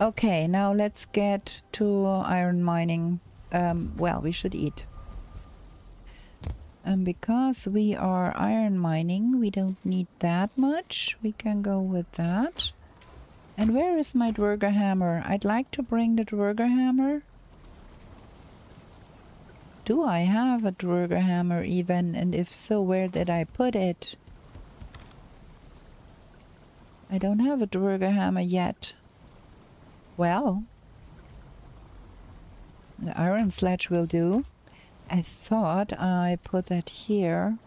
Okay, now let's get to iron mining. Well, we should eat. And because we are iron mining, we don't need that much. We can go with that. And where is my Dwerger hammer? I'd like to bring the Dwerger hammer. Do I have a Dwerger hammer even? And if so, where did I put it? I don't have a Dwerger hammer yet. Well, the iron sledge will do. I thought I put that here,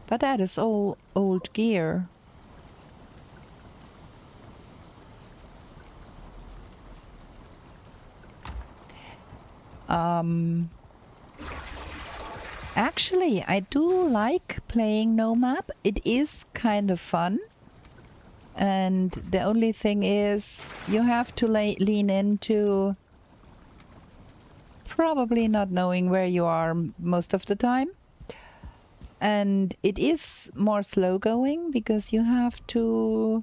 but that is all old gear. Actually, I do like playing no map. It is kind of fun. And the only thing is, you have to lean into probably not knowing where you are most of the time. And it is more slow going because you have to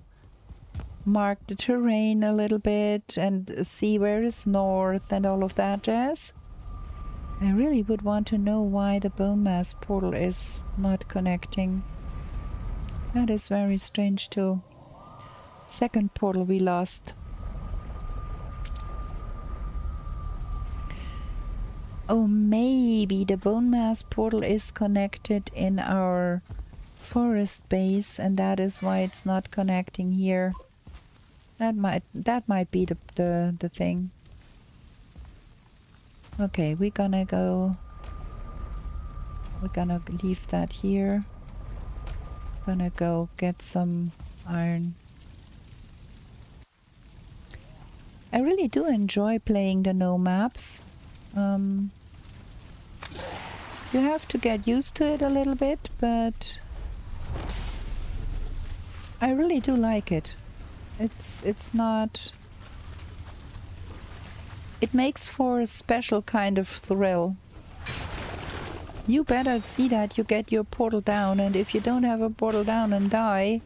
mark the terrain a little bit and see where is north and all of that jazz. I really would want to know why the bone mass portal is not connecting. That is very strange too. Second portal we lost. Oh, maybe the bone mass portal is connected in our forest base and that is why it's not connecting here. That might be the thing. Okay, we're gonna leave that here. Gonna go get some iron. I really do enjoy playing the no maps. You have to get used to it a little bit, but I really do like it. It's not... It makes for a special kind of thrill. You better see that you get your portal down, and if you don't have a portal down and die,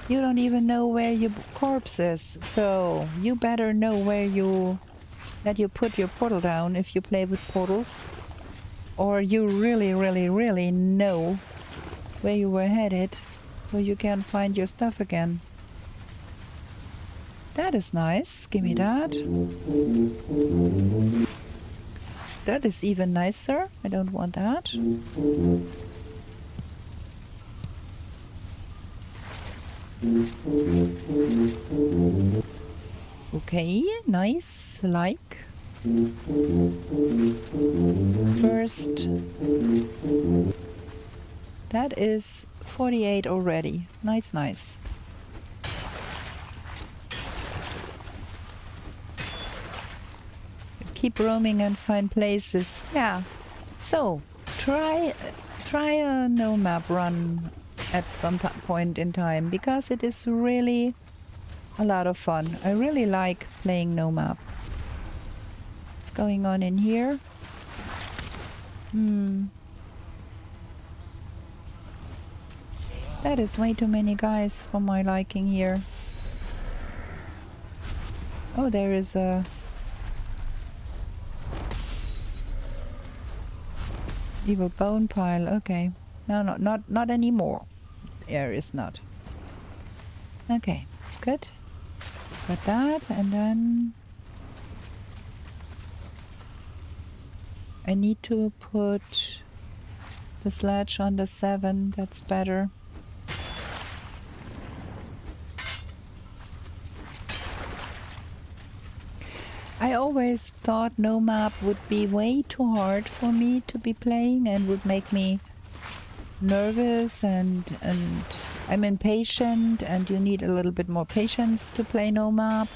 You don't even know where your corpse is, so you better know where that you put your portal down if you play with portals. Or you really, really, really know where you were headed, so you can find your stuff again. That is nice. Give me that. That is even nicer. I don't want that. Okay, nice. Like. First. That is 48 already. Nice, nice. Keep roaming and find places. Yeah. So, try a no map run at some point in time, because it is really a lot of fun. I really like playing no map. What's going on in here? That is way too many guys for my liking here. Oh, there is a... evil bone pile. Okay. No, not anymore. There is not. Okay, good. Got that, and then I need to put the sledge on the 7. That's better. I always thought no map would be way too hard for me to be playing and would make me nervous, and I'm impatient, and you need a little bit more patience to play no map.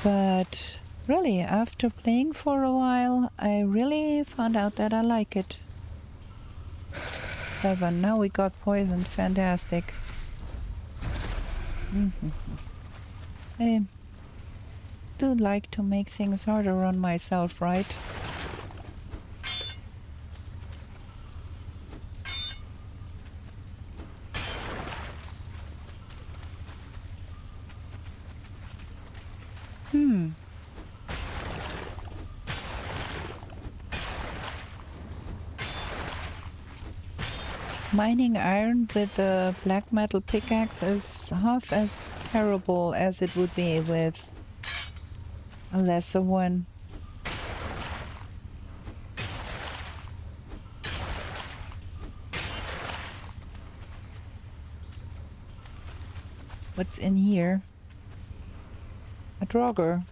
But really, after playing for a while, I really found out that I like it. 7. Now we got poisoned. Fantastic. I do like to make things harder on myself, right? Mining iron with a black metal pickaxe is half as terrible as it would be with a lesser one. What's in here? A Draugr.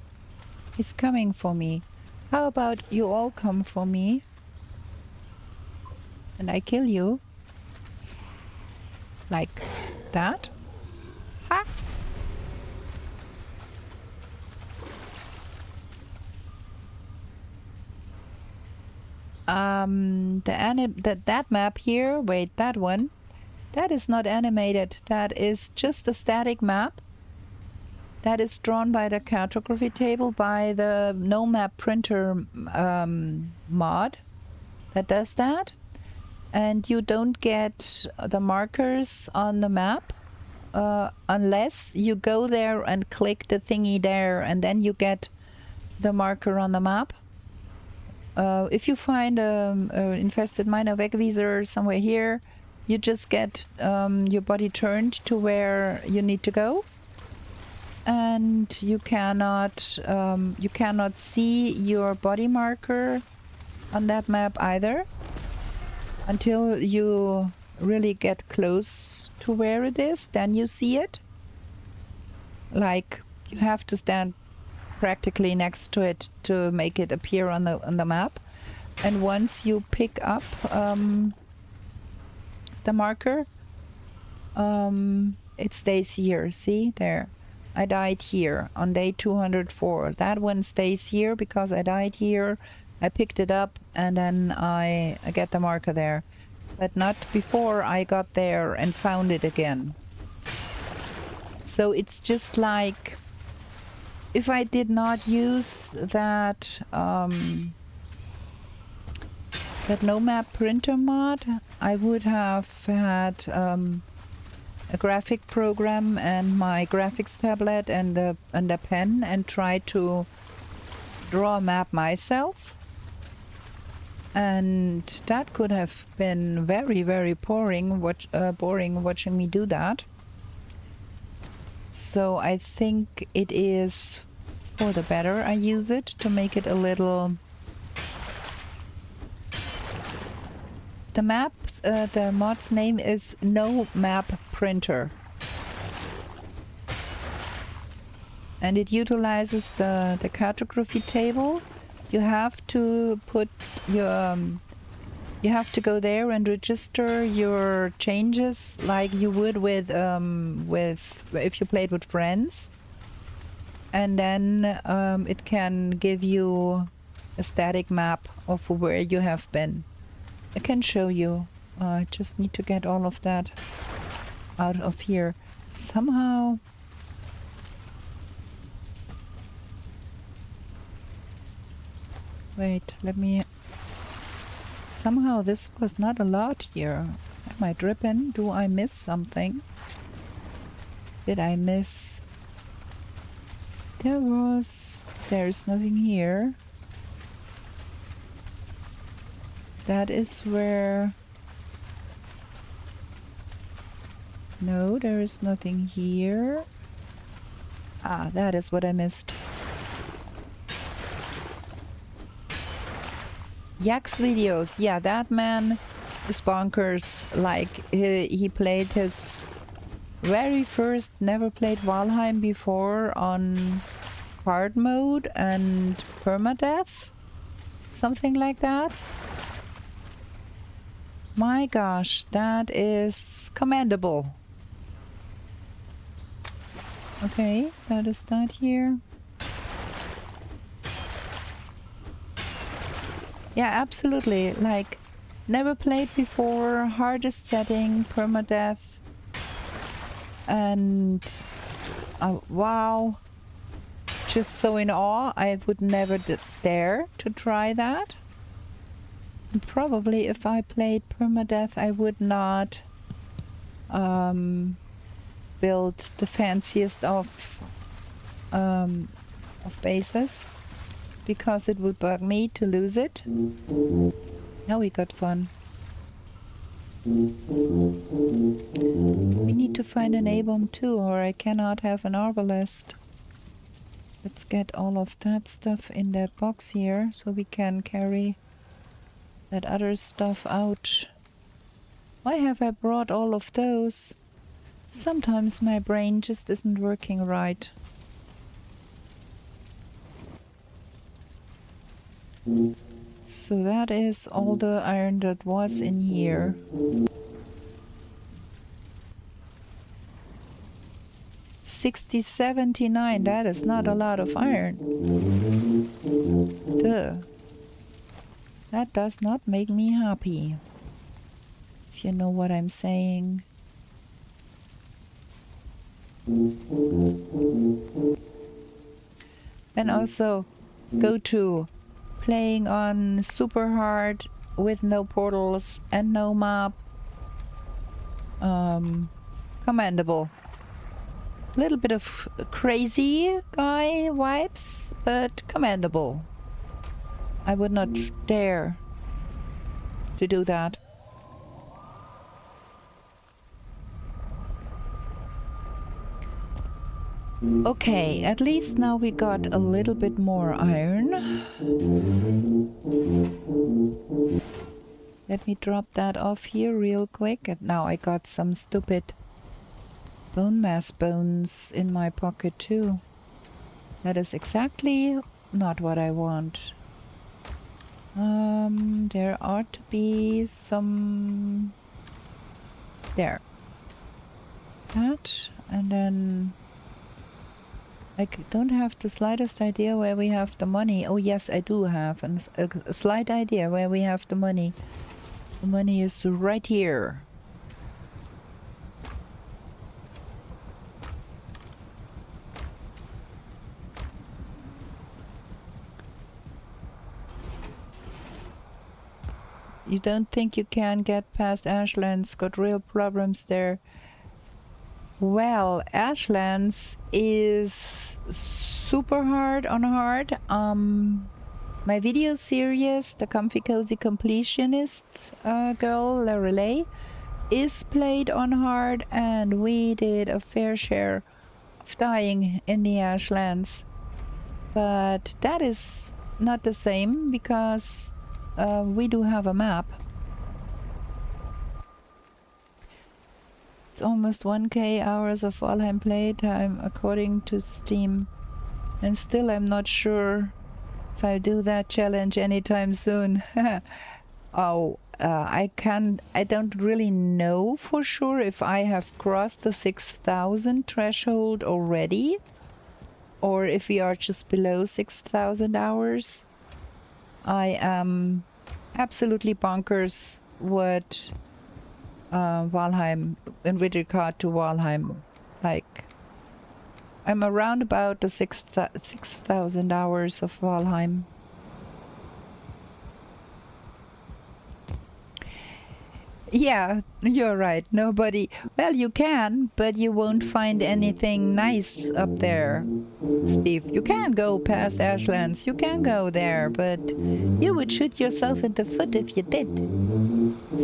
He's coming for me. How about you all come for me? And I kill you? Like that? Ha! That map here, wait, that one, that is not animated. That is just a static map. That is drawn by the cartography table by the no map printer mod that does that. And you don't get the markers on the map unless you go there and click the thingy there, and then you get the marker on the map. If you find an infested miner Wegwieser somewhere here, you just get your body turned to where you need to go, and you cannot see your body marker on that map either until you really get close to where it is. Then you see it. Like, you have to stand practically next to it to make it appear on the map. And once you pick up the marker, it stays here. See there, I died here on day 204. That one stays here because I died here. I picked it up and then I get the marker there, but not before I got there and found it again. So it's just like, if I did not use that that no map printer mod, I would have had a graphic program and my graphics tablet and a pen and try to draw a map myself. And that could have been very, very boring watching me do that. So I think it is for the better I use it to make it a little... The maps, the mod's name is No Map Printer. And it utilizes the cartography table. You have to put your... you have to go there and register your changes like you would with if you played with friends. And then it can give you a static map of where you have been. I can show you. I just need to get all of that out of here. Somehow... Wait, let me... Somehow this was not a lot here. Am I dripping? Do I miss something? Did I miss... There's nothing here. That is where... No, there is nothing here. Ah, that is what I missed. Yak's videos. Yeah, that man is bonkers. Like, he played his very first, never played Valheim before on hard mode and permadeath. Something like that. My gosh, that is commendable. Okay, let us start here. Yeah, absolutely. Like, never played before, hardest setting, permadeath. And wow. Just so in awe, I would never dare to try that. And probably if I played permadeath, I would not build the fanciest of bases, because it would bug me to lose it. Now we got fun. We need to find an A-bomb too, or I cannot have an arbalest. Let's get all of that stuff in that box here, so we can carry that other stuff out. Why have I brought all of those? Sometimes my brain just isn't working right. So that is all the iron that was in here. $60.79, that is not a lot of iron. Duh. That does not make me happy, if you know what I'm saying. And also go to playing on super hard with no portals and no map. Commendable. Little bit of crazy guy vibes, but commendable. I would not dare to do that. Okay, at least now we got a little bit more iron. Let me drop that off here real quick. And now I got some stupid bone mass bones in my pocket too. That is exactly not what I want. There ought to be some... There. That, and then... I don't have the slightest idea where we have the money. Oh yes, I do have a slight idea where we have the money. The money is right here. You don't think you can get past Ashlands? Got real problems there. Well, Ashlands is super hard on hard. My video series, the Comfy Cozy Completionist girl, La Relay, is played on hard, and we did a fair share of dying in the Ashlands. But that is not the same because we do have a map. It's almost 1k hours of Valheim playtime according to Steam. And still I'm not sure if I'll do that challenge anytime soon. I don't really know for sure if I have crossed the 6,000 threshold already, or if we are just below 6,000 hours. I am absolutely bonkers what Valheim, in regard to Valheim, like I'm around about the 6,000 hours of Valheim. Yeah, you're right. Nobody. Well, you can, but you won't find anything nice up there, Steve. You can go past Ashlands. You can go there, but you would shoot yourself in the foot if you did.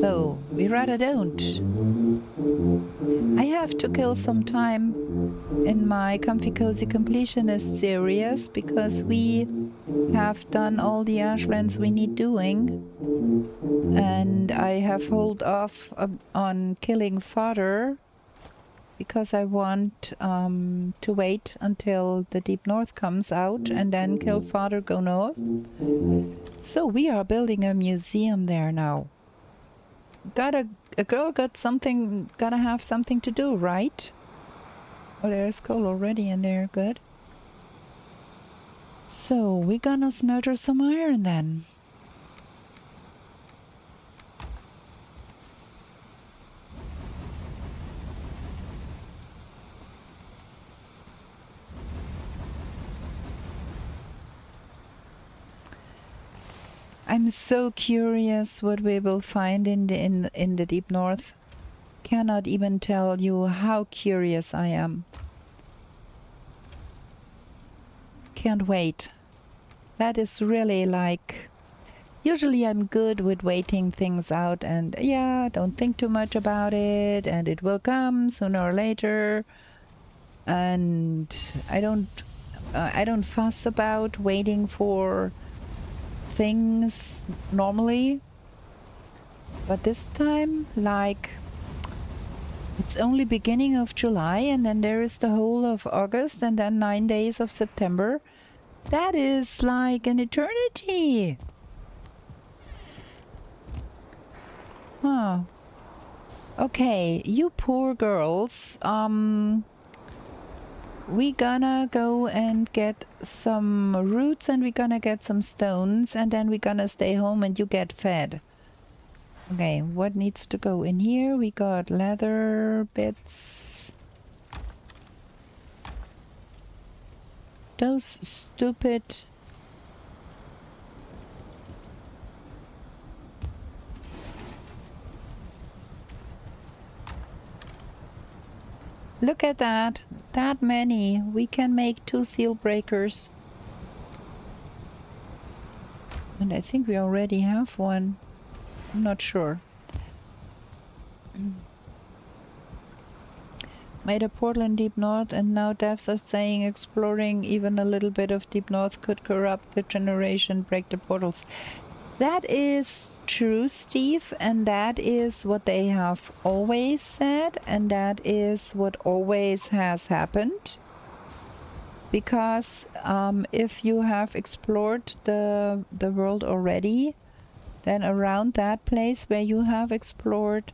So we rather don't. I have to kill some time in my Comfy Cozy Completionist series because we have done all the Ashlands we need doing. And I have hold off on killing fodder because I want to wait until the Deep North comes out and then kill fodder, go north. So we are building a museum there now. A girl got something, gotta have something to do, right? Oh, there's coal already in there, good. So we're gonna smelter some iron then. I'm so curious what we will find in the Deep North. Cannot even tell you how curious I am. Can't wait. That is really like... Usually I'm good with waiting things out and yeah, don't think too much about it and it will come sooner or later. And I don't fuss about waiting for things normally, but this time, like, it's only beginning of July and then there is the whole of August and then 9 days of September. That is like an eternity. Huh. Okay, you poor girls. We gonna go and get some roots and we gonna get some stones and then we gonna stay home and you get fed. Okay, what needs to go in here? We got leather bits. Those stupid... Look at that. That many. We can make 2 seal breakers. And I think we already have one. I'm not sure. Made a portal in Deep North and now devs are saying exploring even a little bit of Deep North could corrupt the generation, break the portals. That is true, Steve, and that is what they have always said, and that is what always has happened. Because if you have explored the world already, then around that place where you have explored,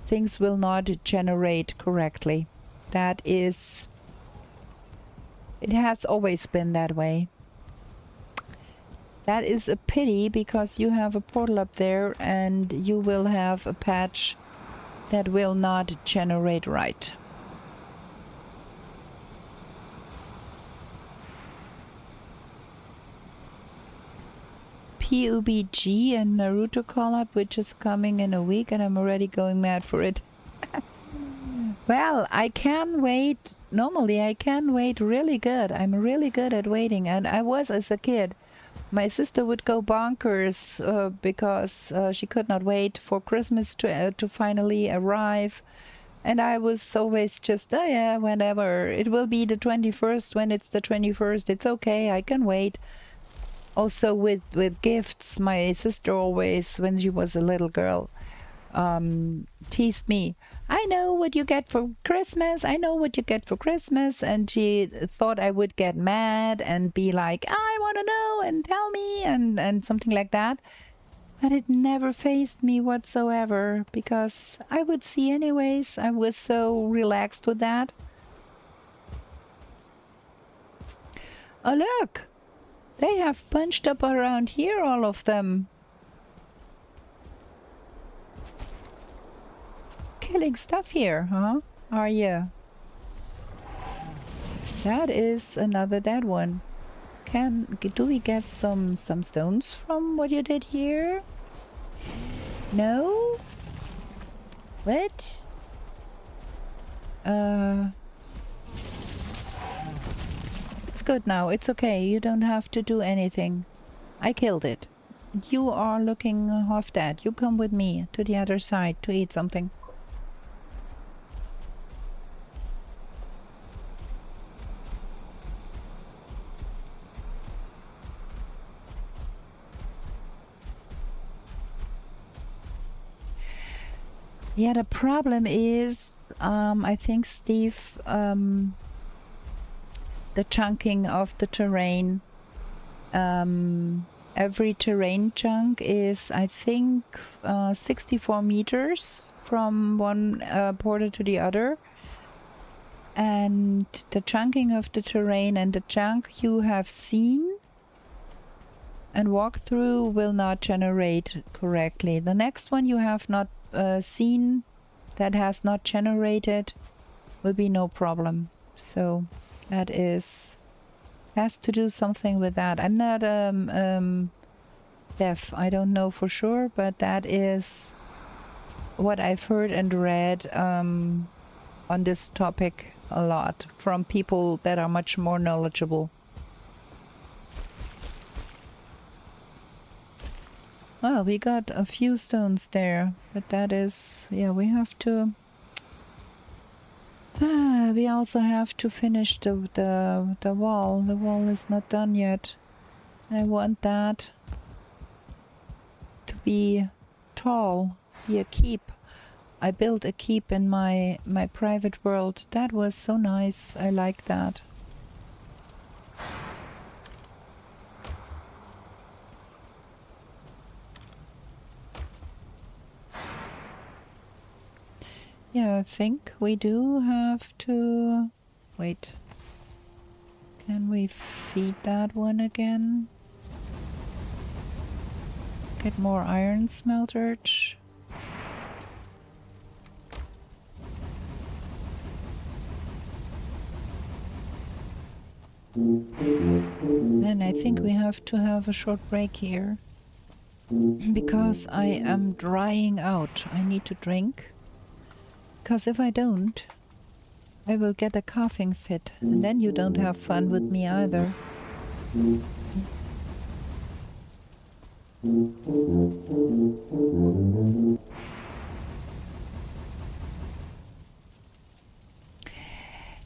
things will not generate correctly. That is... It has always been that way. That is a pity because you have a portal up there and you will have a patch that will not generate right. PUBG and Naruto collab, which is coming in a week and I'm already going mad for it. Well, I can wait. Normally, I can wait really good. I'm really good at waiting, and I was as a kid. My sister would go bonkers because she could not wait for Christmas to finally arrive. And I was always just, oh yeah, whenever. It will be the 21st when it's the 21st. It's okay, I can wait. Also with gifts, my sister always, when she was a little girl, teased me. I know what you get for Christmas. I know what you get for Christmas. And she thought I would get mad and be like, I want to know and tell me and something like that. But it never fazed me whatsoever because I would see anyways. I was so relaxed with that. Oh, look! They have bunched up around here, all of them. Killing stuff here, huh? Are you? That is another dead one. Do we get some stones from what you did here? No? What? It's good now. It's okay. You don't have to do anything. I killed it. You are looking half dead. You come with me to the other side to eat something. Yeah, the problem is, I think, Steve, the chunking of the terrain. Every terrain chunk is, I think, 64 meters from one border to the other. And the chunking of the terrain and the chunk you have seen and walked through will not generate correctly. The next one you have not seen that has not generated will be no problem. So that has to do something with that. I'm not deaf. I don't know for sure, but that is what I've heard and read on this topic a lot from people that are much more knowledgeable. Well, we got a few stones there, but that is, yeah, we have to. We also have to finish the wall. The wall is not done yet. I want that to be tall, be a keep. I built a keep in my private world. That was so nice. I like that. Yeah, I think we do have to... Wait. Can we feed that one again? Get more iron smeltered. Then I think we have to have a short break here. Because I am drying out. I need to drink. Because if I don't, I will get a coughing fit, and then you don't have fun with me either.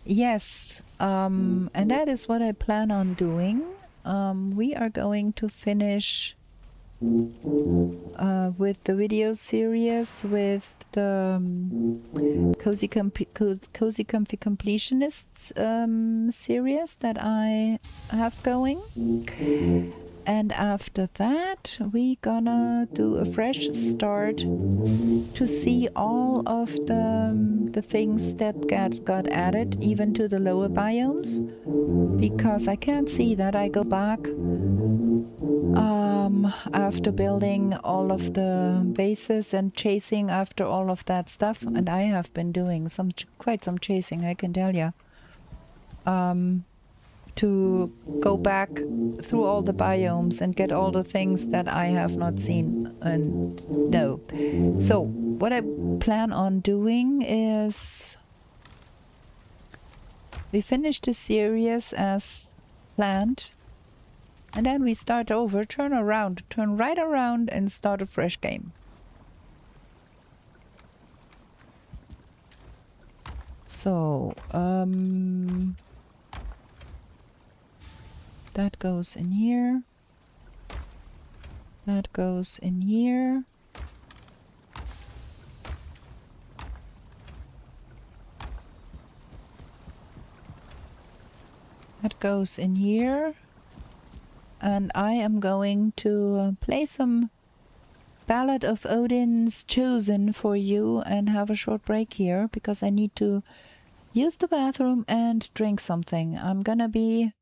Yes, and that is what I plan on doing. We are going to finish with the video series with the Cozy Comfy Completionists series that I have going. And after that, we gonna do a fresh start to see all of the things that got added, even to the lower biomes, because I can't see that. I go back after building all of the bases and chasing after all of that stuff, and I have been doing quite some chasing, I can tell you. To go back through all the biomes and get all the things that I have not seen and know. So what I plan on doing is We finish the series as planned. And then we start over, turn right around and start a fresh game. So, that goes in here. That goes in here. That goes in here. And I am going to play some Ballad of Odin's Chosen for you and have a short break here because I need to use the bathroom and drink something. I'm gonna be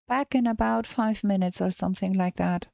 back in about 5 minutes or something like that.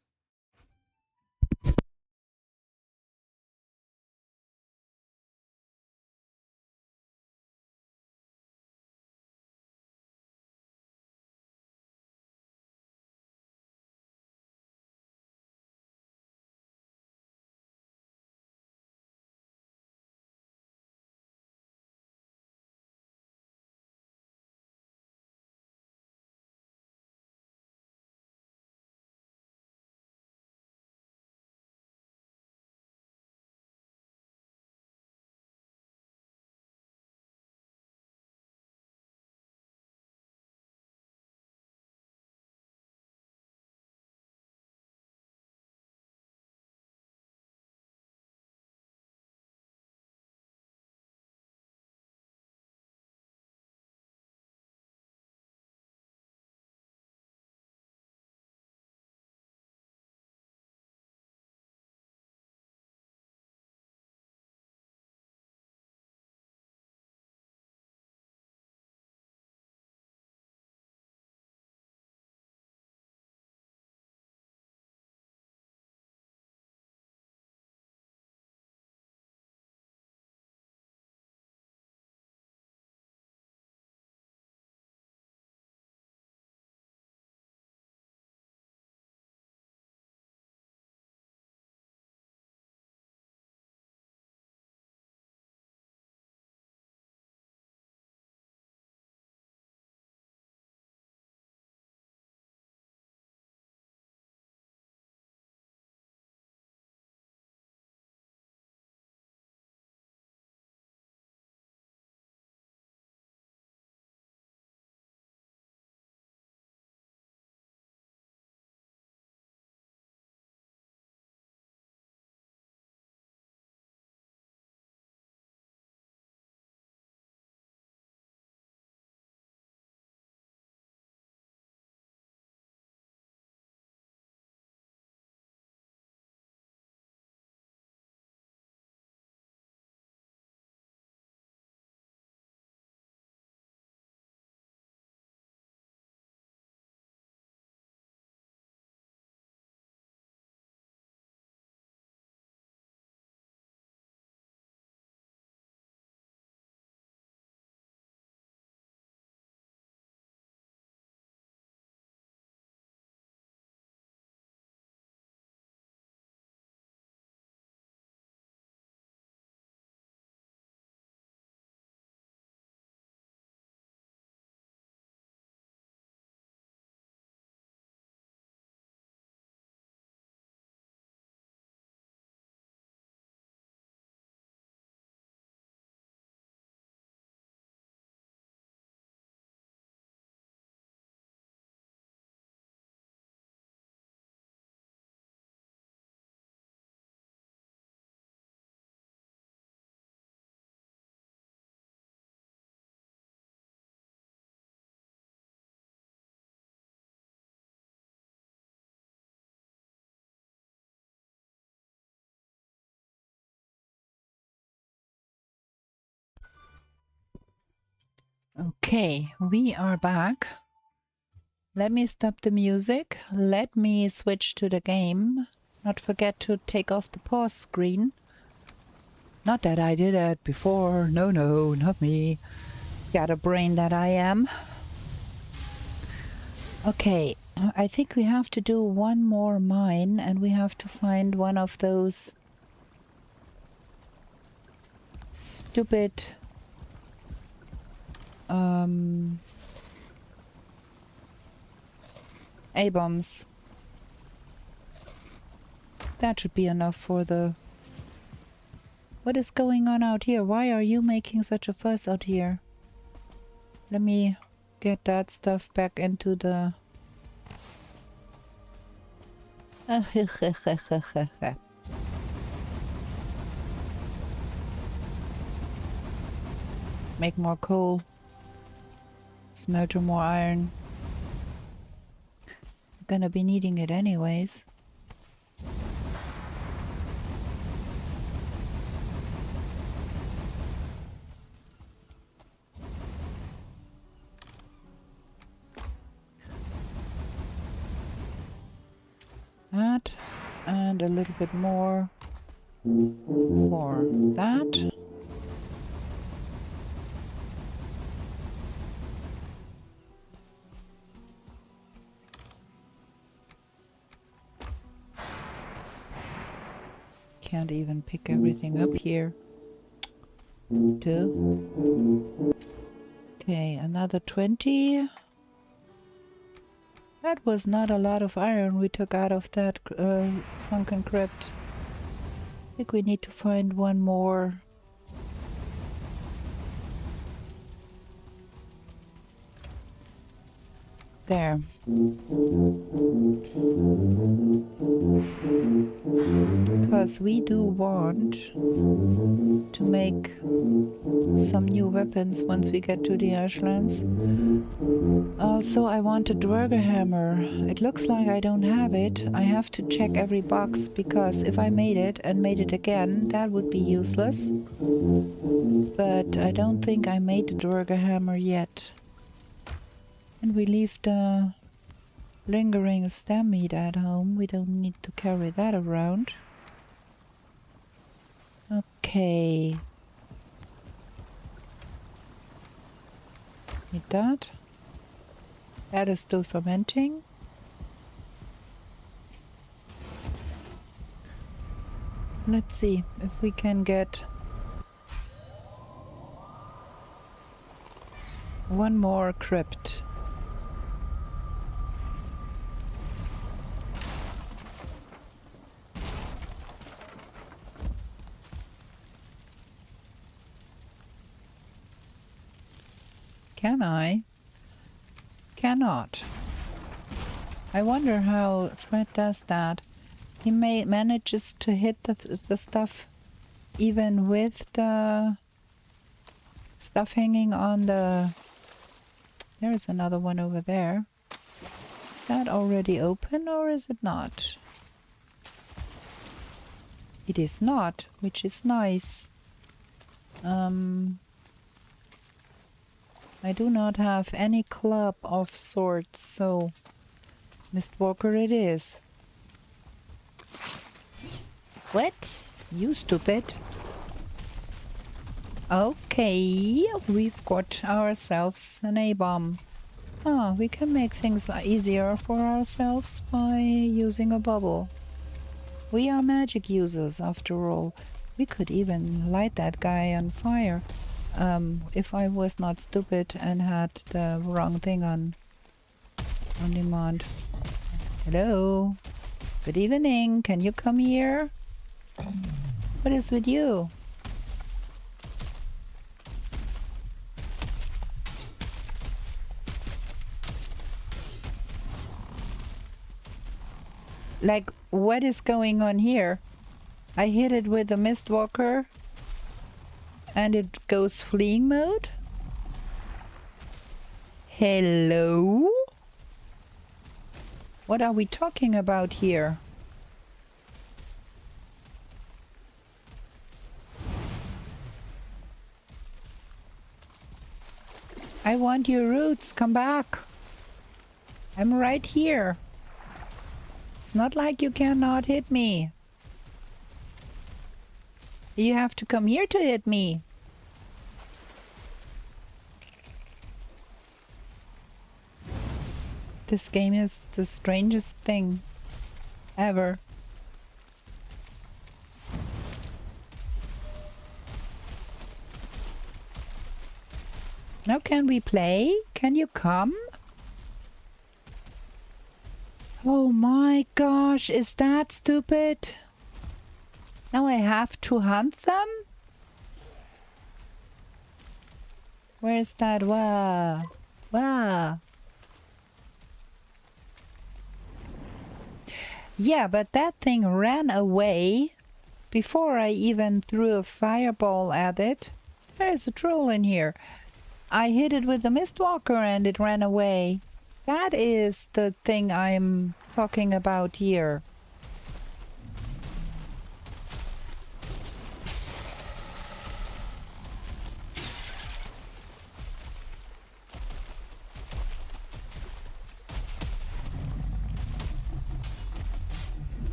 Okay, we are back. Let me stop the music. Let me switch to the game. Not forget to take off the pause screen. Not that I did it before. No, no, not me. Got a brain that I am. Okay, I think we have to do one more mine and we have to find one of those stupid A-bombs. That should be enough for the... What is going on out here? Why are you making such a fuss out here? Let me get that stuff back into the... Make more coal. Smelter more iron. Gonna be needing it anyways. That and a little bit more for that. Can't even pick everything up here. 2. Okay, another 20. That was not a lot of iron we took out of that sunken crypt. I think we need to find one more. There. Because we do want to make some new weapons once we get to the Ashlands. Also, I want a Dwerger hammer. It looks like I don't have it. I have to check every box because if I made it and made it again, that would be useless. But I don't think I made the Dwerger hammer yet. And we leave the lingering stem meat at home. We don't need to carry that around. Okay. Need that. That is still fermenting. Let's see if we can get one more crypt. Can I? Cannot. I wonder how Thread does that. He manages to hit the stuff even with the stuff hanging on the... There's another one over there. Is that already open or is it not? It is not, which is nice. I do not have any club of sorts, so Mistwalker it is. What? You stupid. Okay, we've got ourselves an A-bomb. Ah, we can make things easier for ourselves by using a bubble. We are magic users after all. We could even light that guy on fire. If I was not stupid and had the wrong thing on demand. Hello. Good evening. Can you come here? What is with you? Like, what is going on here? I hit it with the Mistwalker and it goes fleeing mode? Hello? What are we talking about here? I want your roots, come back. I'm right here. It's not like you cannot hit me. You have to come here to hit me. This game is the strangest thing ever. Now can we play? Can you come? gosh, is that stupid? Now I have to hunt them? Where's that? Wah! Wah! Yeah, but that thing ran away before I even threw a fireball at it. There's a troll in here. I hit it with the Mistwalker and it ran away. That is the thing I'm talking about here.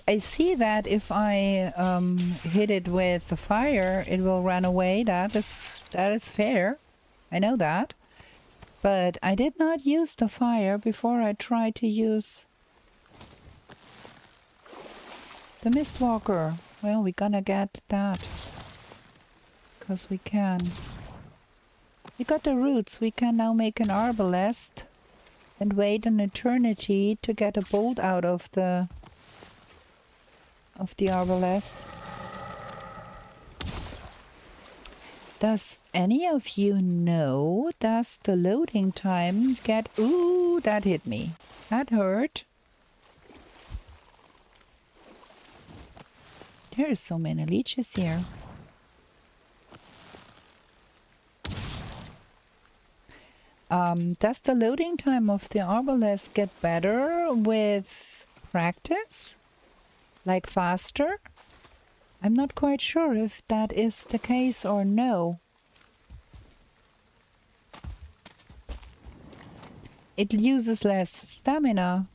I see that if I hit it with the fire, it will run away. That is fair. I know that. But I did not use the fire before I tried to use the Mistwalker. Well, we're gonna get that. Because we can. We got the roots. We can now make an arbalest and wait an eternity to get a bolt out of the arbalest. Does any of you know, does the loading time get... Ooh, that hit me. That hurt. There are so many leeches here. Does the loading time of the arbalest get better with practice? Like faster? I'm not quite sure if that is the case or no. It uses less stamina.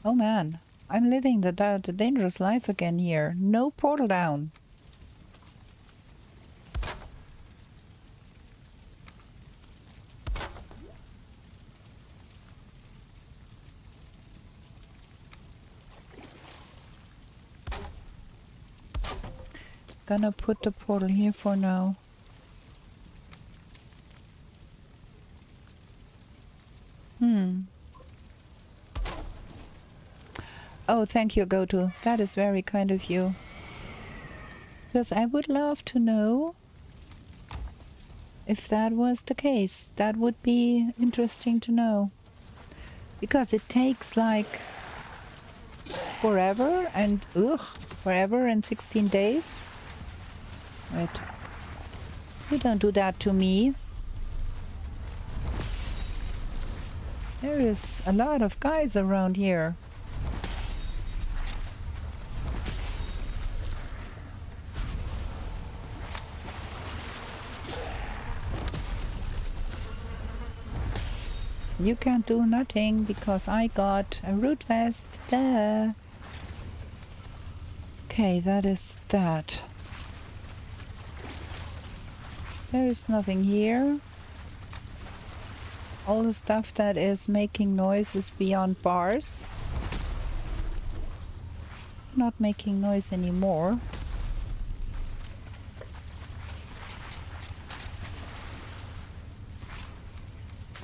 Oh man, I'm living the dangerous life again here. No portal down. Gonna put the portal here for now. Oh, thank you, GoTo. That is very kind of you. Because I would love to know if that was the case. That would be interesting to know. Because it takes like forever and forever and 16 days. Wait. You don't do that to me. There is a lot of guys around here. You can't do nothing because I got a root vest. Duh. Okay, that is that. There is nothing here. All the stuff that is making noise is beyond bars. Not making noise anymore.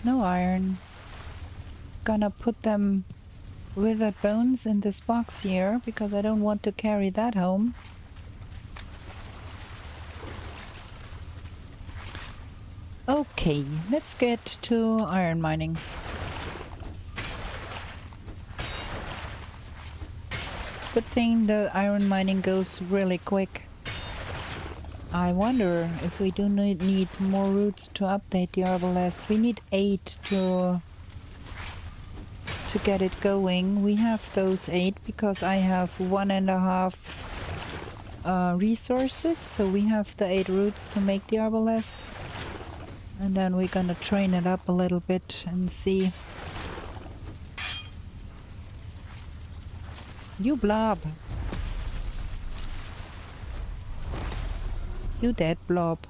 No iron. Gonna put them withered bones in this box here because I don't want to carry that home. Okay, let's get to iron mining. Good thing the iron mining goes really quick. I wonder if we do need more roots to update the arbalest. We need 8 to get it going. We have those 8 because I have 1.5 resources, so we have the 8 roots to make the arbalest. And then we're gonna train it up a little bit and see. You blob. You dead blob.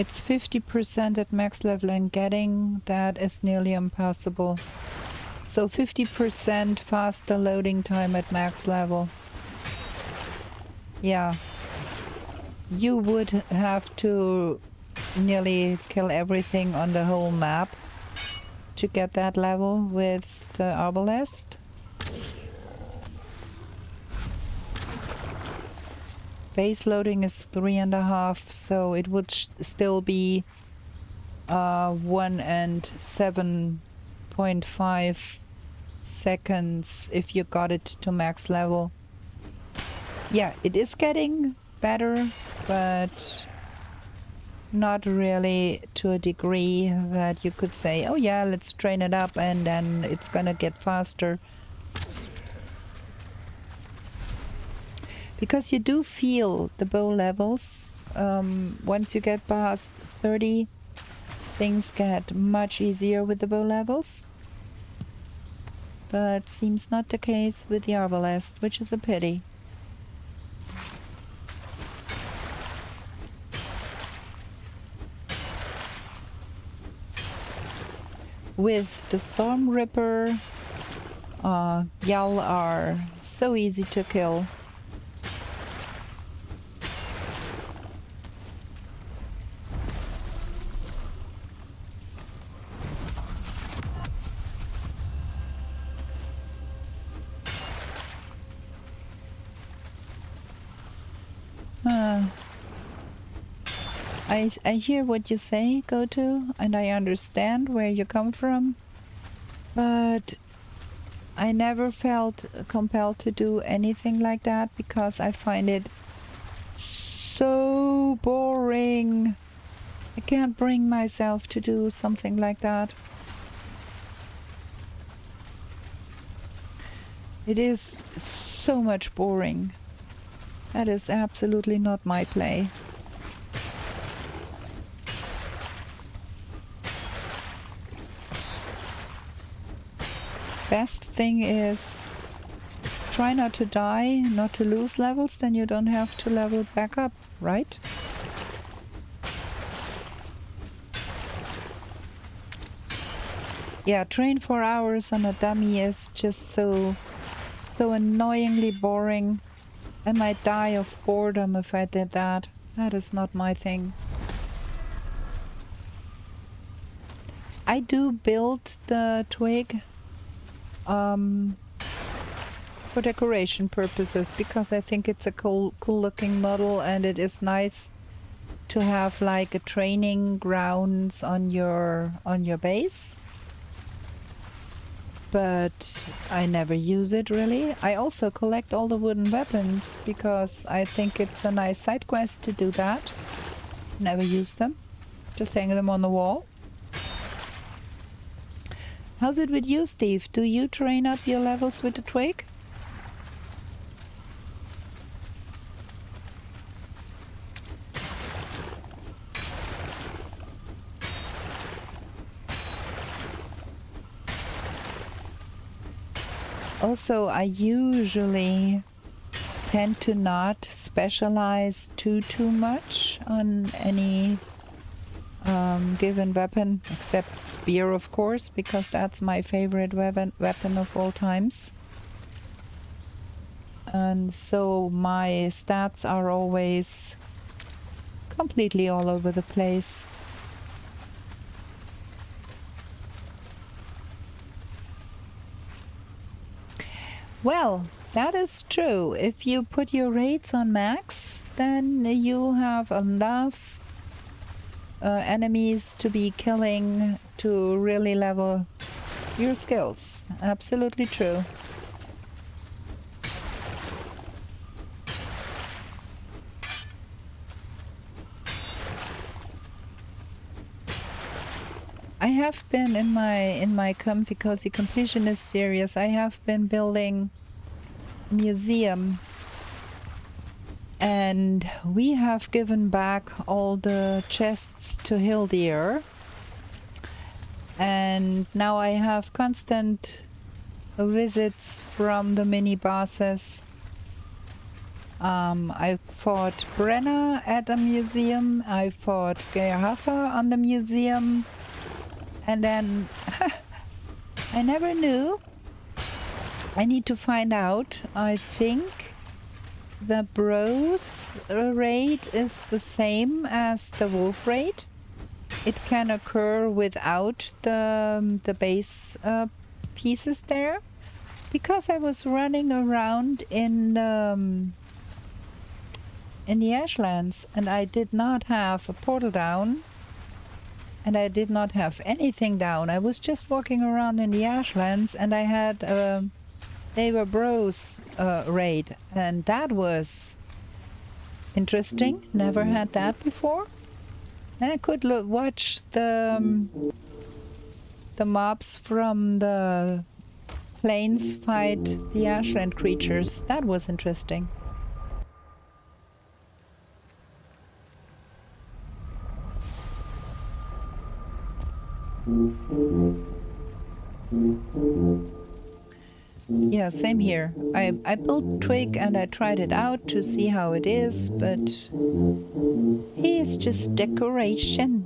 It's 50% at max level, and getting that is nearly impossible. So 50% faster loading time at max level. Yeah. You would have to nearly kill everything on the whole map to get that level with the arbalest. Base loading is 3.5, so it would still be 1 and 7.5 seconds if you got it to max level. Yeah, it is getting better, but not really to a degree that you could say, oh yeah, let's train it up and then it's gonna get faster. Because you do feel the bow levels. Once you get past 30, things get much easier with the bow levels. But seems not the case with the arbalest, which is a pity. With the Storm Ripper, Yal are so easy to kill. I hear what you say, Goto, and I understand where you come from, but I never felt compelled to do anything like that because I find it so boring. I can't bring myself to do something like that. It is so much boring. That is absolutely not my play. Best thing is try not to die, not to lose levels, then you don't have to level back up, right? Yeah, train for hours on a dummy is just so annoyingly boring. I might die of boredom if I did that. That is not my thing. I do build the twig for decoration purposes because I think it's a cool looking model, and it is nice to have like a training grounds on your base. But I never use it really. I also collect all the wooden weapons because I think it's a nice side quest to do that. Never use them. Just hang them on the wall. How's it with you, Steve? Do you train up your levels with the twig? Also, I usually tend to not specialize too much on any given weapon, except spear, of course, because that's my favorite weapon of all times. And so my stats are always completely all over the place. Well, that is true. If you put your rates on max, then you have enough enemies to be killing to really level your skills. Absolutely true. I have been in my Comfy Cozy Completionist series, I have been building a museum, and we have given back all the chests to Hildir, and now I have constant visits from the mini bosses I fought Brenna at a museum. I fought Gerhafa on the museum. And then I never knew. I need to find out. I think the Bros raid is the same as the Wolf raid. It can occur without the base pieces there. Because I was running around in the Ashlands and I did not have a portal down and I did not have anything down. I was just walking around in the Ashlands and I had they were Bros raid and that was interesting. Never had that before. And I could watch the mobs from the plains fight the Ashland creatures. That was interesting. Yeah, same here. I built Twig and I tried it out to see how it is, but he is just decoration.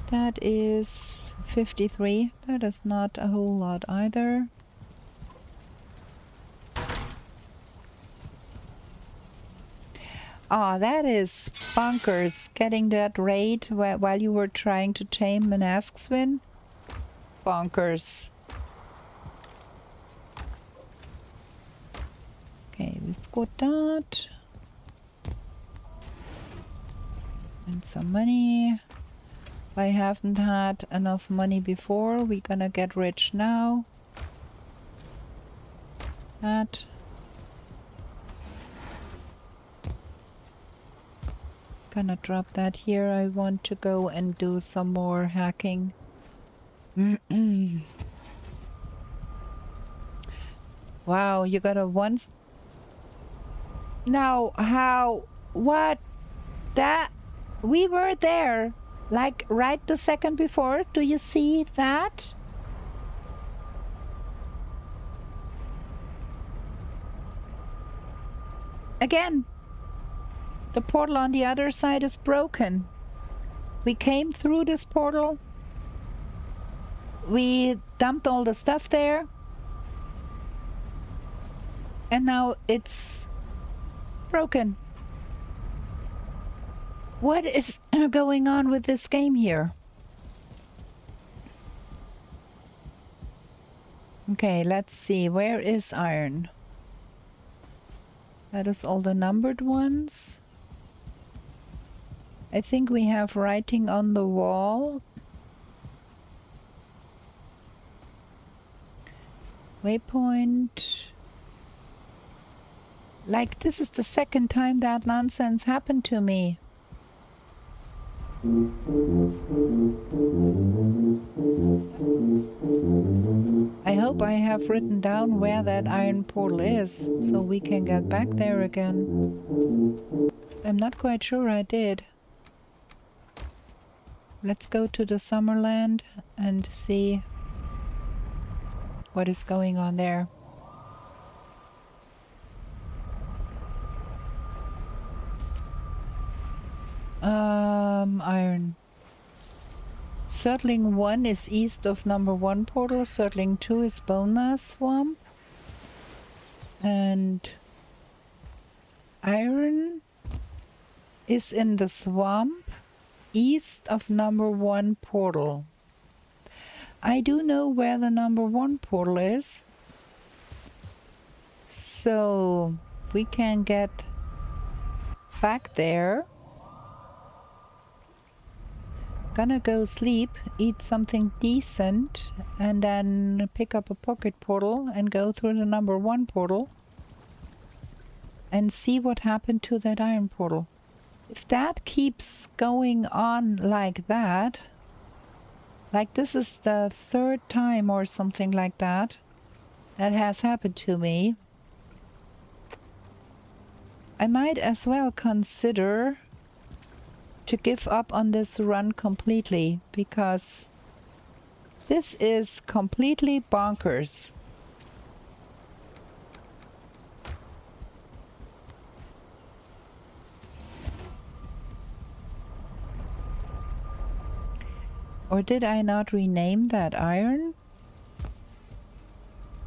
That is 53. That is not a whole lot either. Ah, that is bonkers. Getting that raid while you were trying to tame an Askswin. Bonkers. Okay, we've got that. And some money. I haven't had enough money before. We're gonna get rich now. That. Gonna drop that here. I want to go and do some more hacking. Wow, you got a once. Now, how? What? That? We were there. Like right the second before. Do you see that? Again. The portal on the other side is broken. We came through this portal. We dumped all the stuff there. And now it's broken. What is going on with this game here? Okay, let's see. Where is iron? That is all the numbered ones. I think we have writing on the wall. Waypoint. Like, this is the second time that nonsense happened to me. I hope I have written down where that iron portal is, so we can get back there again. I'm not quite sure I did. Let's go to the Summerland and see what is going on there. Iron. Surtling 1 is east of number 1 portal. Surtling 2 is Bone Mass Swamp. And iron is in the swamp east of number 1 portal. I do know where the number 1 portal is. So we can get back there. Gonna go sleep, eat something decent, and then pick up a pocket portal and go through the number 1 portal and see what happened to that iron portal. If that keeps going on like that, like this is the 3rd time or something like that that has happened to me, I might as well consider to give up on this run completely, because this is completely bonkers. Or did I not rename that iron?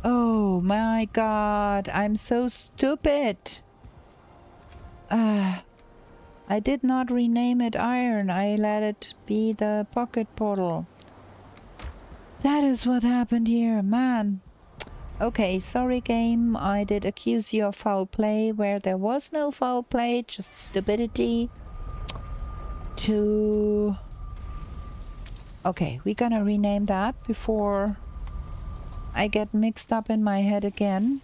Oh my god, I'm so stupid. I did not rename it iron. I let it be the pocket portal. That is what happened here, man. Okay, sorry game. I did accuse you of foul play where there was no foul play, just stupidity. Okay, we're gonna rename that before I get mixed up in my head again.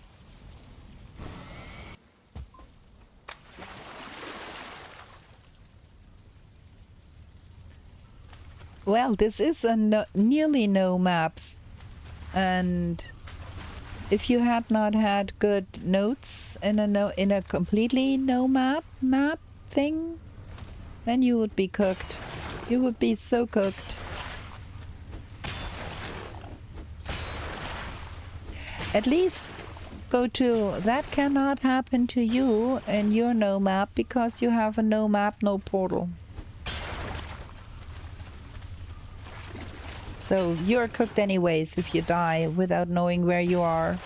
Well, this is a nearly no maps, and if you had not had good notes in a completely no map thing, then you would be cooked. You would be so cooked. At least go to that cannot happen to you in your no map because you have a no map, no portal. So you're cooked anyways if you die without knowing where you are.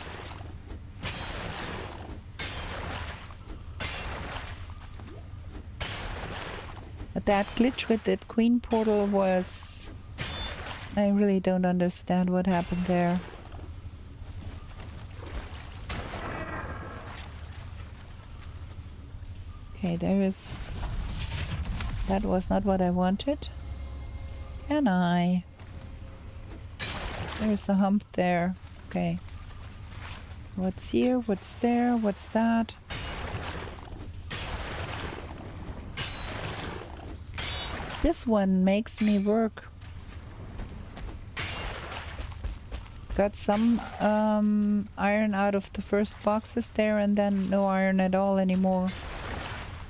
But that glitch with the queen portal was... I really don't understand what happened there. Okay, there is... That was not what I wanted. Can I? There's a hump there. Okay. What's here? What's there? What's that? This one makes me work. Got some iron out of the first boxes there and then no iron at all anymore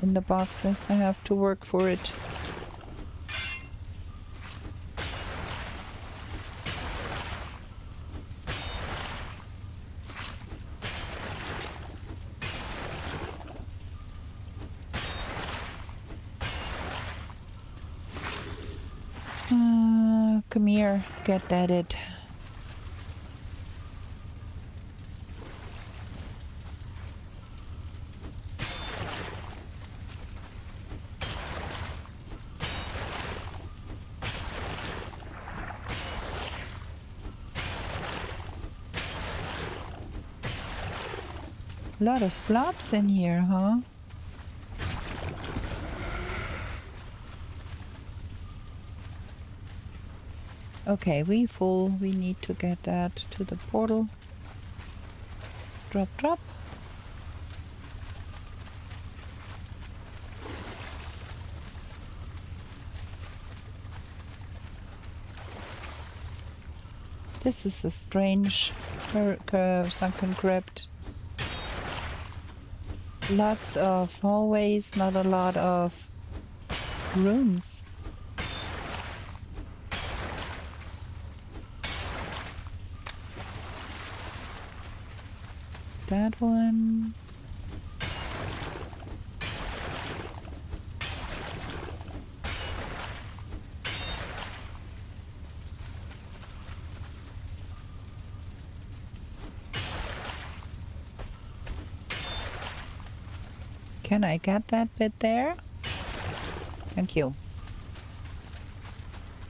in the boxes. I have to work for it. Come here, get at it. A lot of blobs in here, huh? Okay, we full. We need to get that to the portal. Drop, drop. This is a strange sunken crypt. Lots of hallways, not a lot of rooms. That one. Can I get that bit there? Thank you.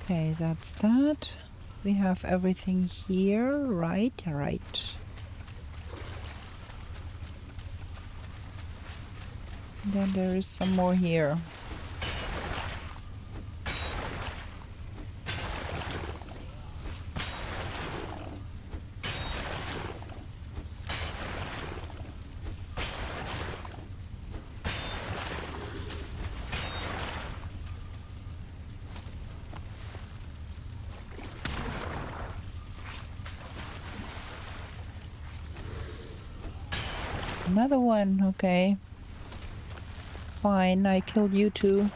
Okay, that's that. We have everything here, right? Right. And then there is some more here. Another one, okay. Fine, I killed you too.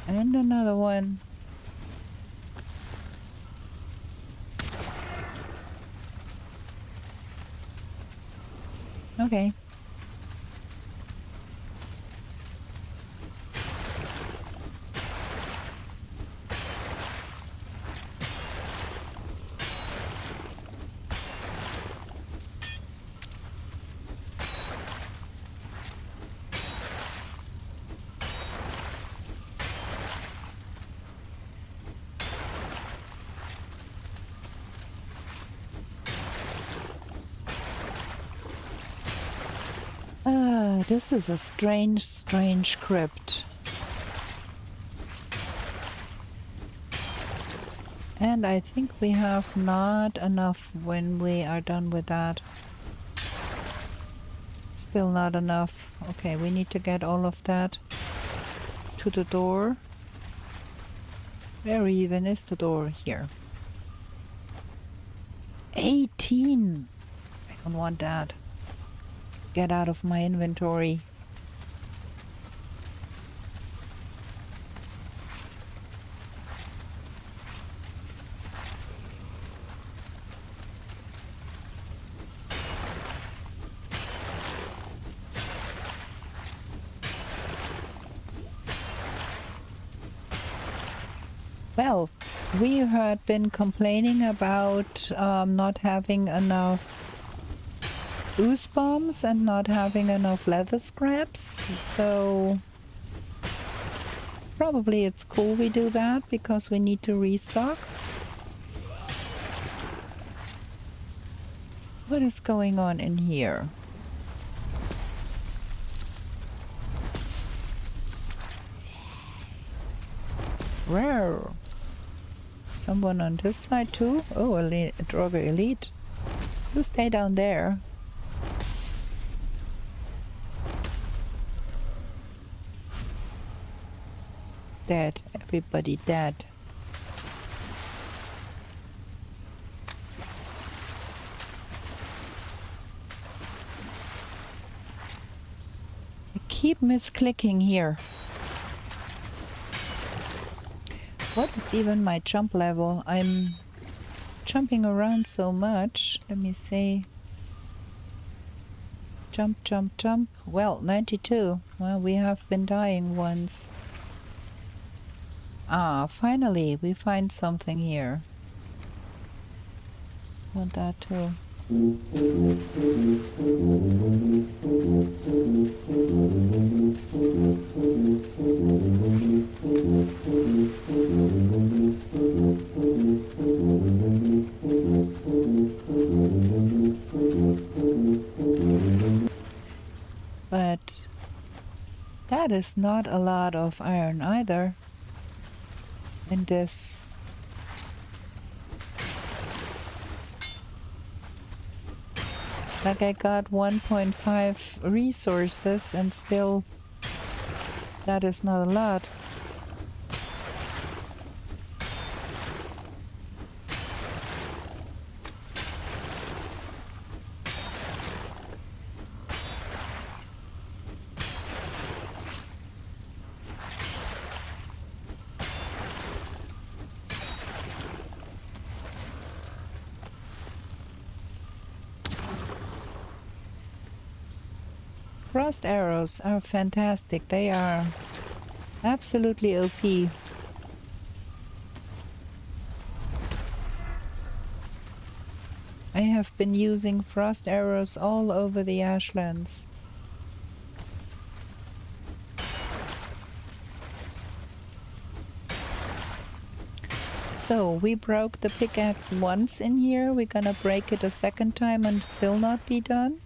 And another one. Okay. This is a strange, strange crypt. And I think we have not enough when we are done with that. Still not enough. Okay, we need to get all of that to the door. Where even is the door? Here. 18! I don't want that. Get out of my inventory. Well, we had been complaining about not having enough ooze bombs and not having enough leather scraps, so probably it's cool we do that because we need to restock. What is going on in here? Rare. Someone on this side too? Oh, elite, Droger Elite. You stay down there. Dead. Everybody dead. I keep misclicking here. What is even my jump level? I'm jumping around so much. Let me see. Jump, jump, jump. Well, 92. Well, we have been dying once. Ah, finally, we find something here. Want that too. But that is not a lot of iron either in this. Like I got 1.5 resources and still that is not a lot. Frost arrows are fantastic. They are absolutely OP. I have been using frost arrows all over the Ashlands. So we broke the pickaxe once in here. We're gonna break it a second time and still not be done.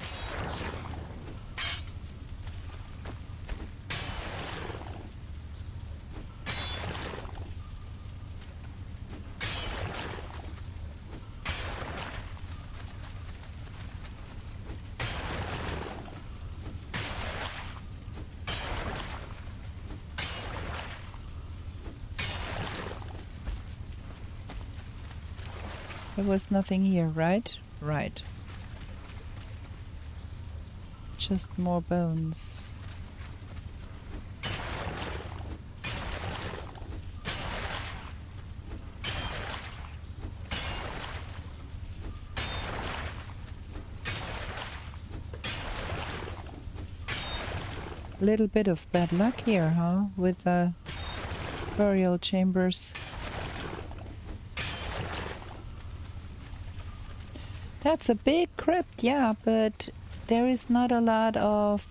There was nothing here, right? Right. Just more bones. A little bit of bad luck here, huh? With the burial chambers. That's a big crypt, yeah, but there is not a lot of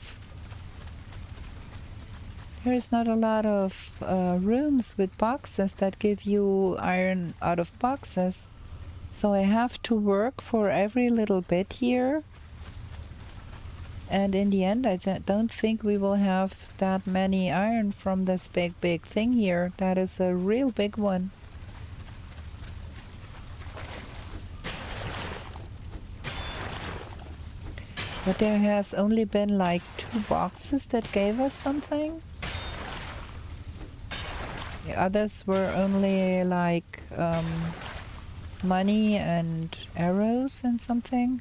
rooms with boxes that give you iron out of boxes. So I have to work for every little bit here. And in the end, I don't think we will have that many iron from this big thing here. That is a real big one. But there has only been like 2 boxes that gave us something. The others were only like money and arrows and something.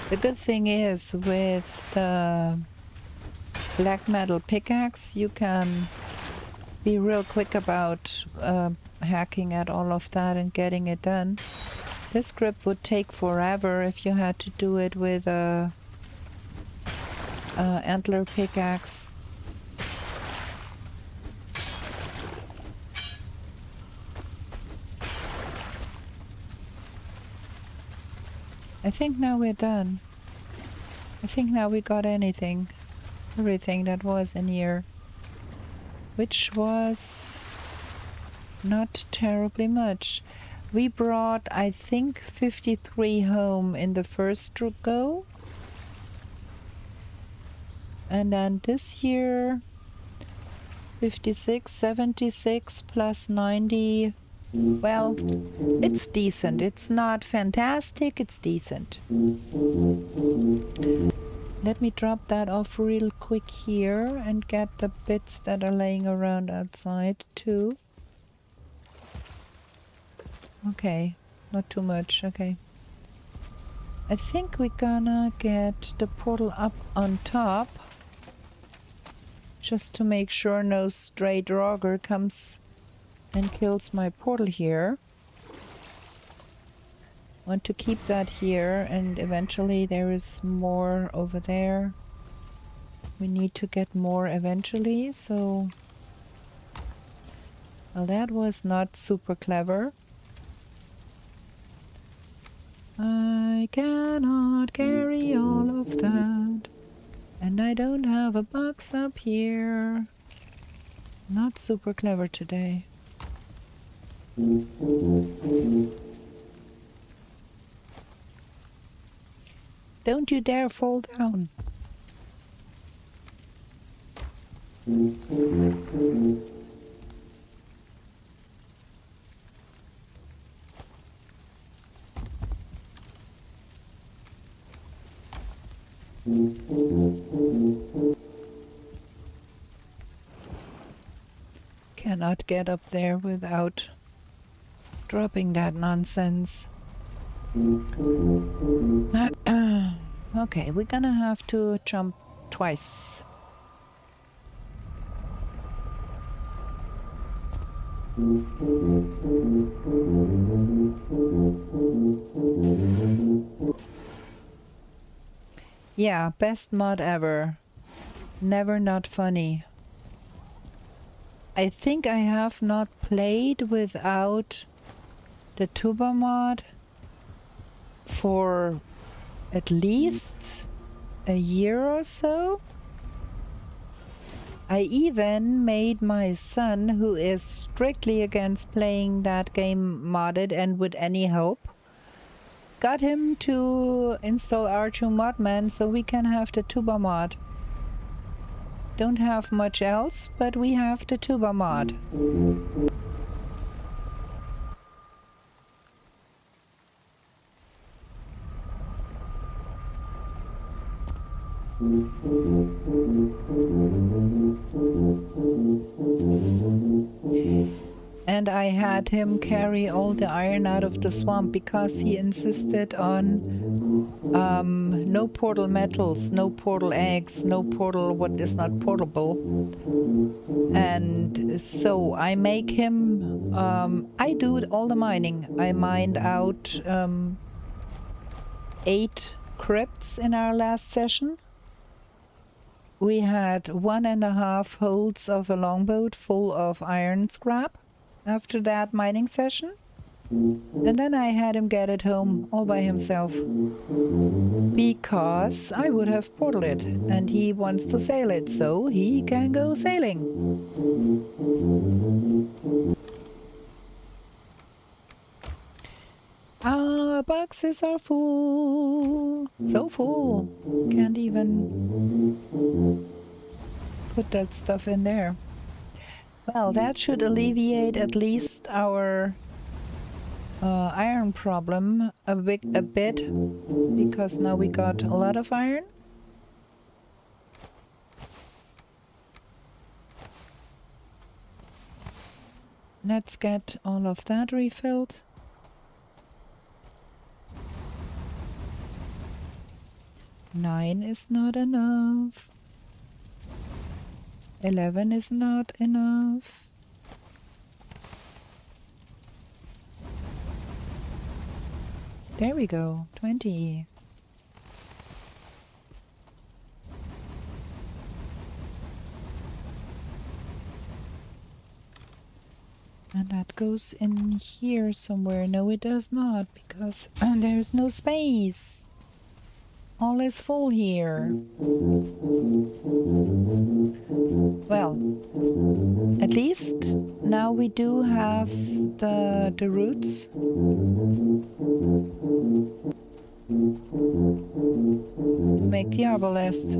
The good thing is with the black metal pickaxe you can be real quick about hacking at all of that and getting it done. This script would take forever if you had to do it with a antler pickaxe. I think now we're done. I think now we got everything that was in here, which was not terribly much. We brought, I think, 53 home in the first go, and then this year 56, 76 plus 90. Well, it's decent. It's not fantastic, it's decent. Let me drop that off real quick here and get the bits that are laying around outside too. Okay, not too much, okay. I think we're gonna get the portal up on top, just to make sure no stray Draugr comes and kills my portal here. Want to keep that here, and eventually there is more over there. We need to get more eventually, so... Well, that was not super clever. I cannot carry all of that, and I don't have a box up here. Not super clever today. Don't you dare fall down. Cannot get up there without dropping that nonsense. Okay, we're gonna have to jump twice. Yeah, best mod ever. Never not funny. I think I have not played without the Tuba mod for at least a year or so. I even made my son, who is strictly against playing that game modded and with any help, got him to install R2 Modman so we can have the Tuba mod. Don't have much else, but we have the Tuba mod. And I had him carry all the iron out of the swamp because he insisted on no portal metals, no portal eggs, no portal what is not portable. And so I make him, I do all the mining. I mined out 8 crypts in our last session. we had 1.5 holds of a longboat full of iron scrap after that mining session. And then I had him get it home all by himself. Because I would have portaled it, and he wants to sail it, so he can go sailing. Our boxes are full. So full. Can't even put that stuff in there. Well, that should alleviate at least our iron problem a bit, because now we got a lot of iron. Let's get all of that refilled. Nine is not enough. 11 is not enough. There we go, 20. And that goes in here somewhere. No, it does not, because there's no space. All is full here. Well, at least now we do have the roots. To make the arbalest.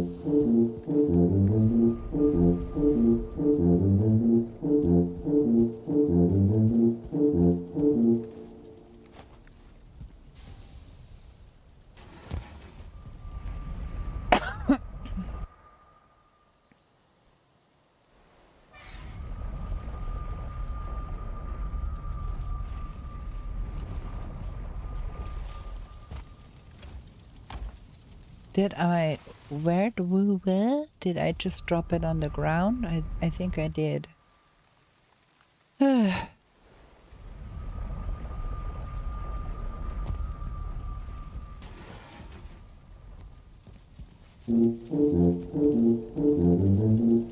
Where did I just drop it on the ground? I think I did.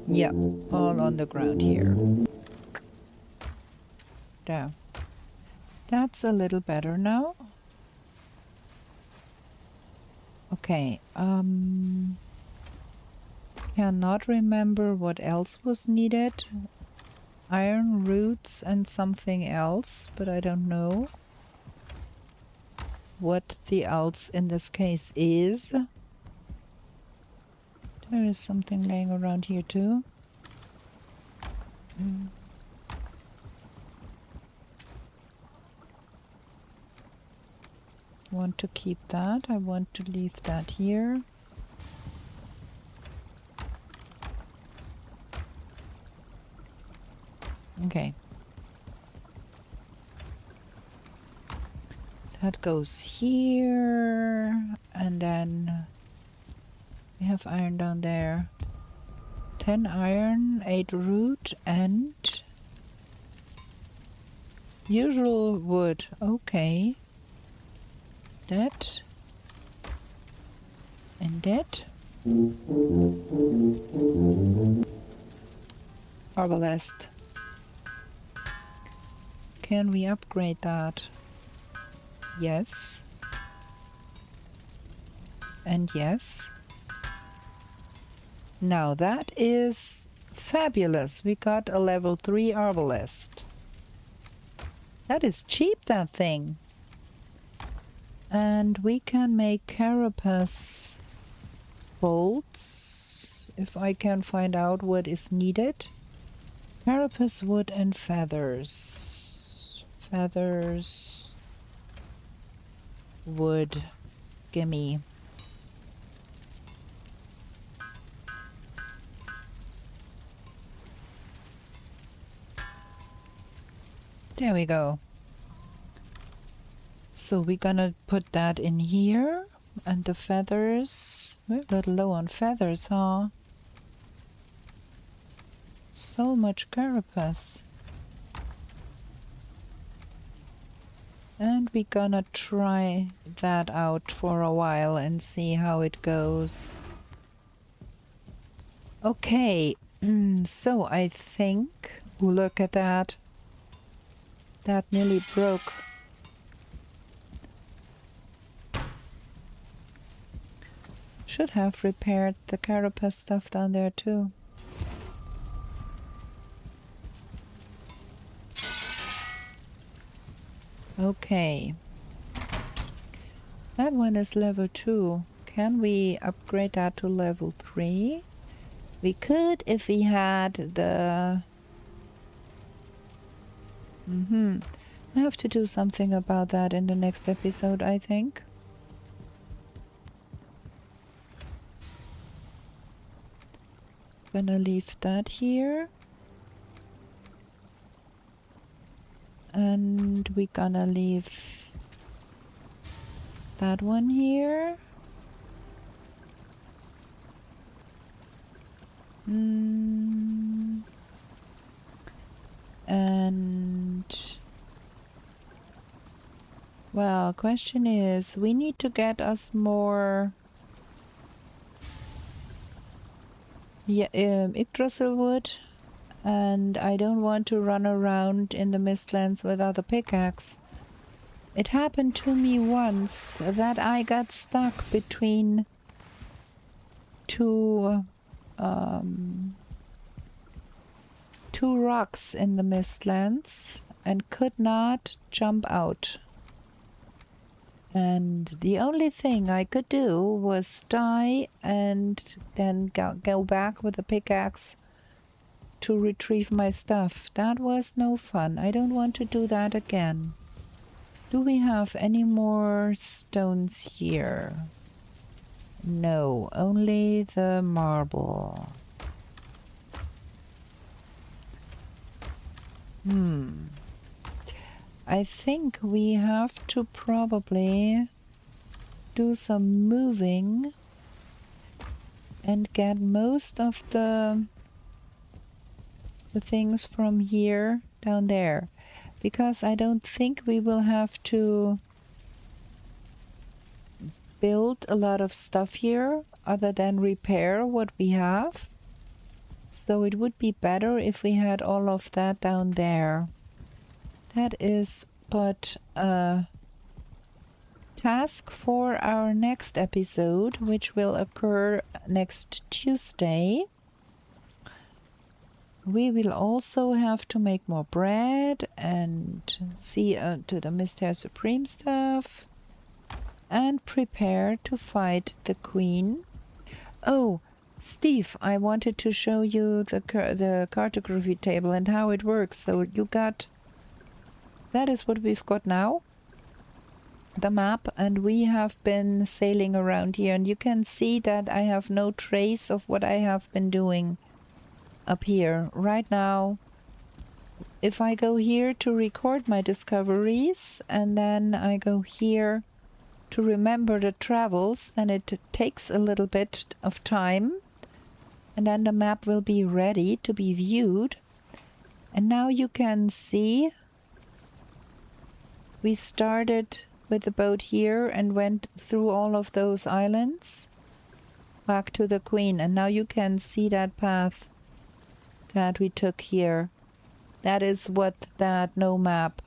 Yeah, all on the ground here. There. That's a little better now. Okay, cannot remember what else was needed. Iron roots and something else, but I don't know what the else in this case is. There is something laying around here too. Want to keep that. I want to leave that here. Okay. That goes here, and then we have iron down there. 10 iron, 8 root, and usual wood. Okay. That and that. Arbalest. Can we upgrade that? Yes. And yes. Now that is fabulous. We got a level 3 arbalest. That is cheap, that thing. And we can make carapace bolts, if I can find out what is needed. Carapace wood and feathers. Feathers. Wood. Gimme. There we go. So we're gonna put that in here, and the feathers. We're a little low on feathers, huh? So much carapace. And we're gonna try that out for a while and see how it goes. Okay, so I think, look at that. That nearly broke. Should have repaired the carapace stuff down there too. Okay. That one is level 2. Can we upgrade that to level 3? We could if we had the... I have to do something about that in the next episode, I think. Gonna leave that here. And we're gonna leave that one here. And well, question is, we need to get us more Yggdrasil wood, and I don't want to run around in the Mistlands without a pickaxe. It happened to me once that I got stuck between two rocks in the Mistlands and could not jump out. And the only thing I could do was die and then go back with a pickaxe to retrieve my stuff. That was no fun. I don't want to do that again. Do we have any more stones here? No, only the marble. I think we have to probably do some moving and get most of the things from here down there, because I don't think we will have to build a lot of stuff here other than repair what we have. So it would be better if we had all of that down there. That is but a task for our next episode, which will occur next Tuesday. We will also have to make more bread and see to the Mystery Supreme stuff and prepare to fight the Queen. Oh, Steve, I wanted to show you the cartography table and how it works. So you got... That is what we've got now, the map, and we have been sailing around here, and you can see that I have no trace of what I have been doing up here. Right now, if I go here to record my discoveries, and then I go here to remember the travels, then it takes a little bit of time, and then the map will be ready to be viewed. And now you can see we started with the boat here and went through all of those islands back to the Queen, and now you can see that path that we took here. That is what that no map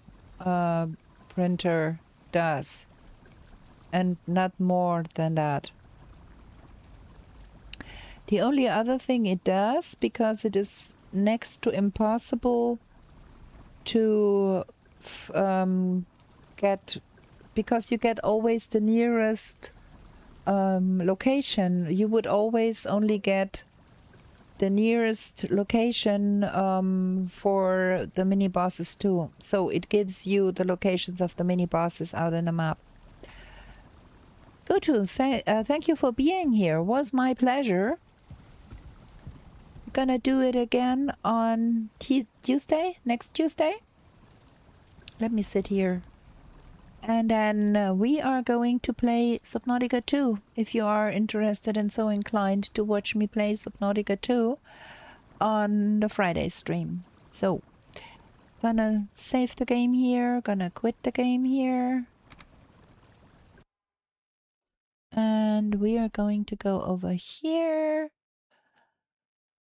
printer does, and not more than that. The only other thing it does, because it is next to impossible to get, because you get always the nearest location, you would always only get the nearest location for the mini bosses too. So it gives you the locations of the mini bosses out in the map. Thank you for being here. Was my pleasure. Gonna do it again on Tuesday, next Tuesday. Let me sit here. And then we are going to play Subnautica 2. If you are interested and so inclined to watch me play Subnautica 2 on the Friday stream. So, gonna save the game here, gonna quit the game here. And we are going to go over here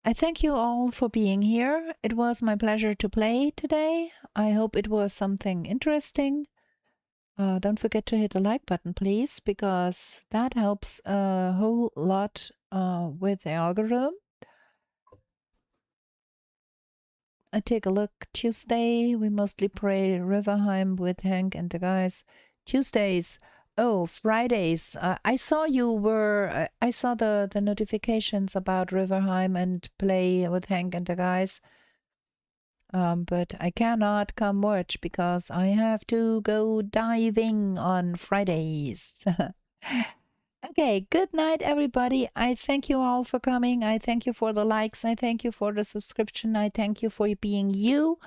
I thank you all for being here. It was my pleasure to play today. I hope it was something interesting. Don't forget to hit the like button, please, because that helps a whole lot with the algorithm. I take a look. Tuesday, we mostly play Riverheim with Hank and the guys. Tuesdays. Oh, Fridays. I saw you were. I saw the notifications about Riverheim and play with Hank and the guys. But I cannot come watch because I have to go diving on Fridays. Okay, good night, everybody. I thank you all for coming. I thank you for the likes. I thank you for the subscription. I thank you for being you.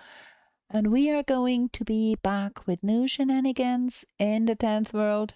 And we are going to be back with new shenanigans in the 10th world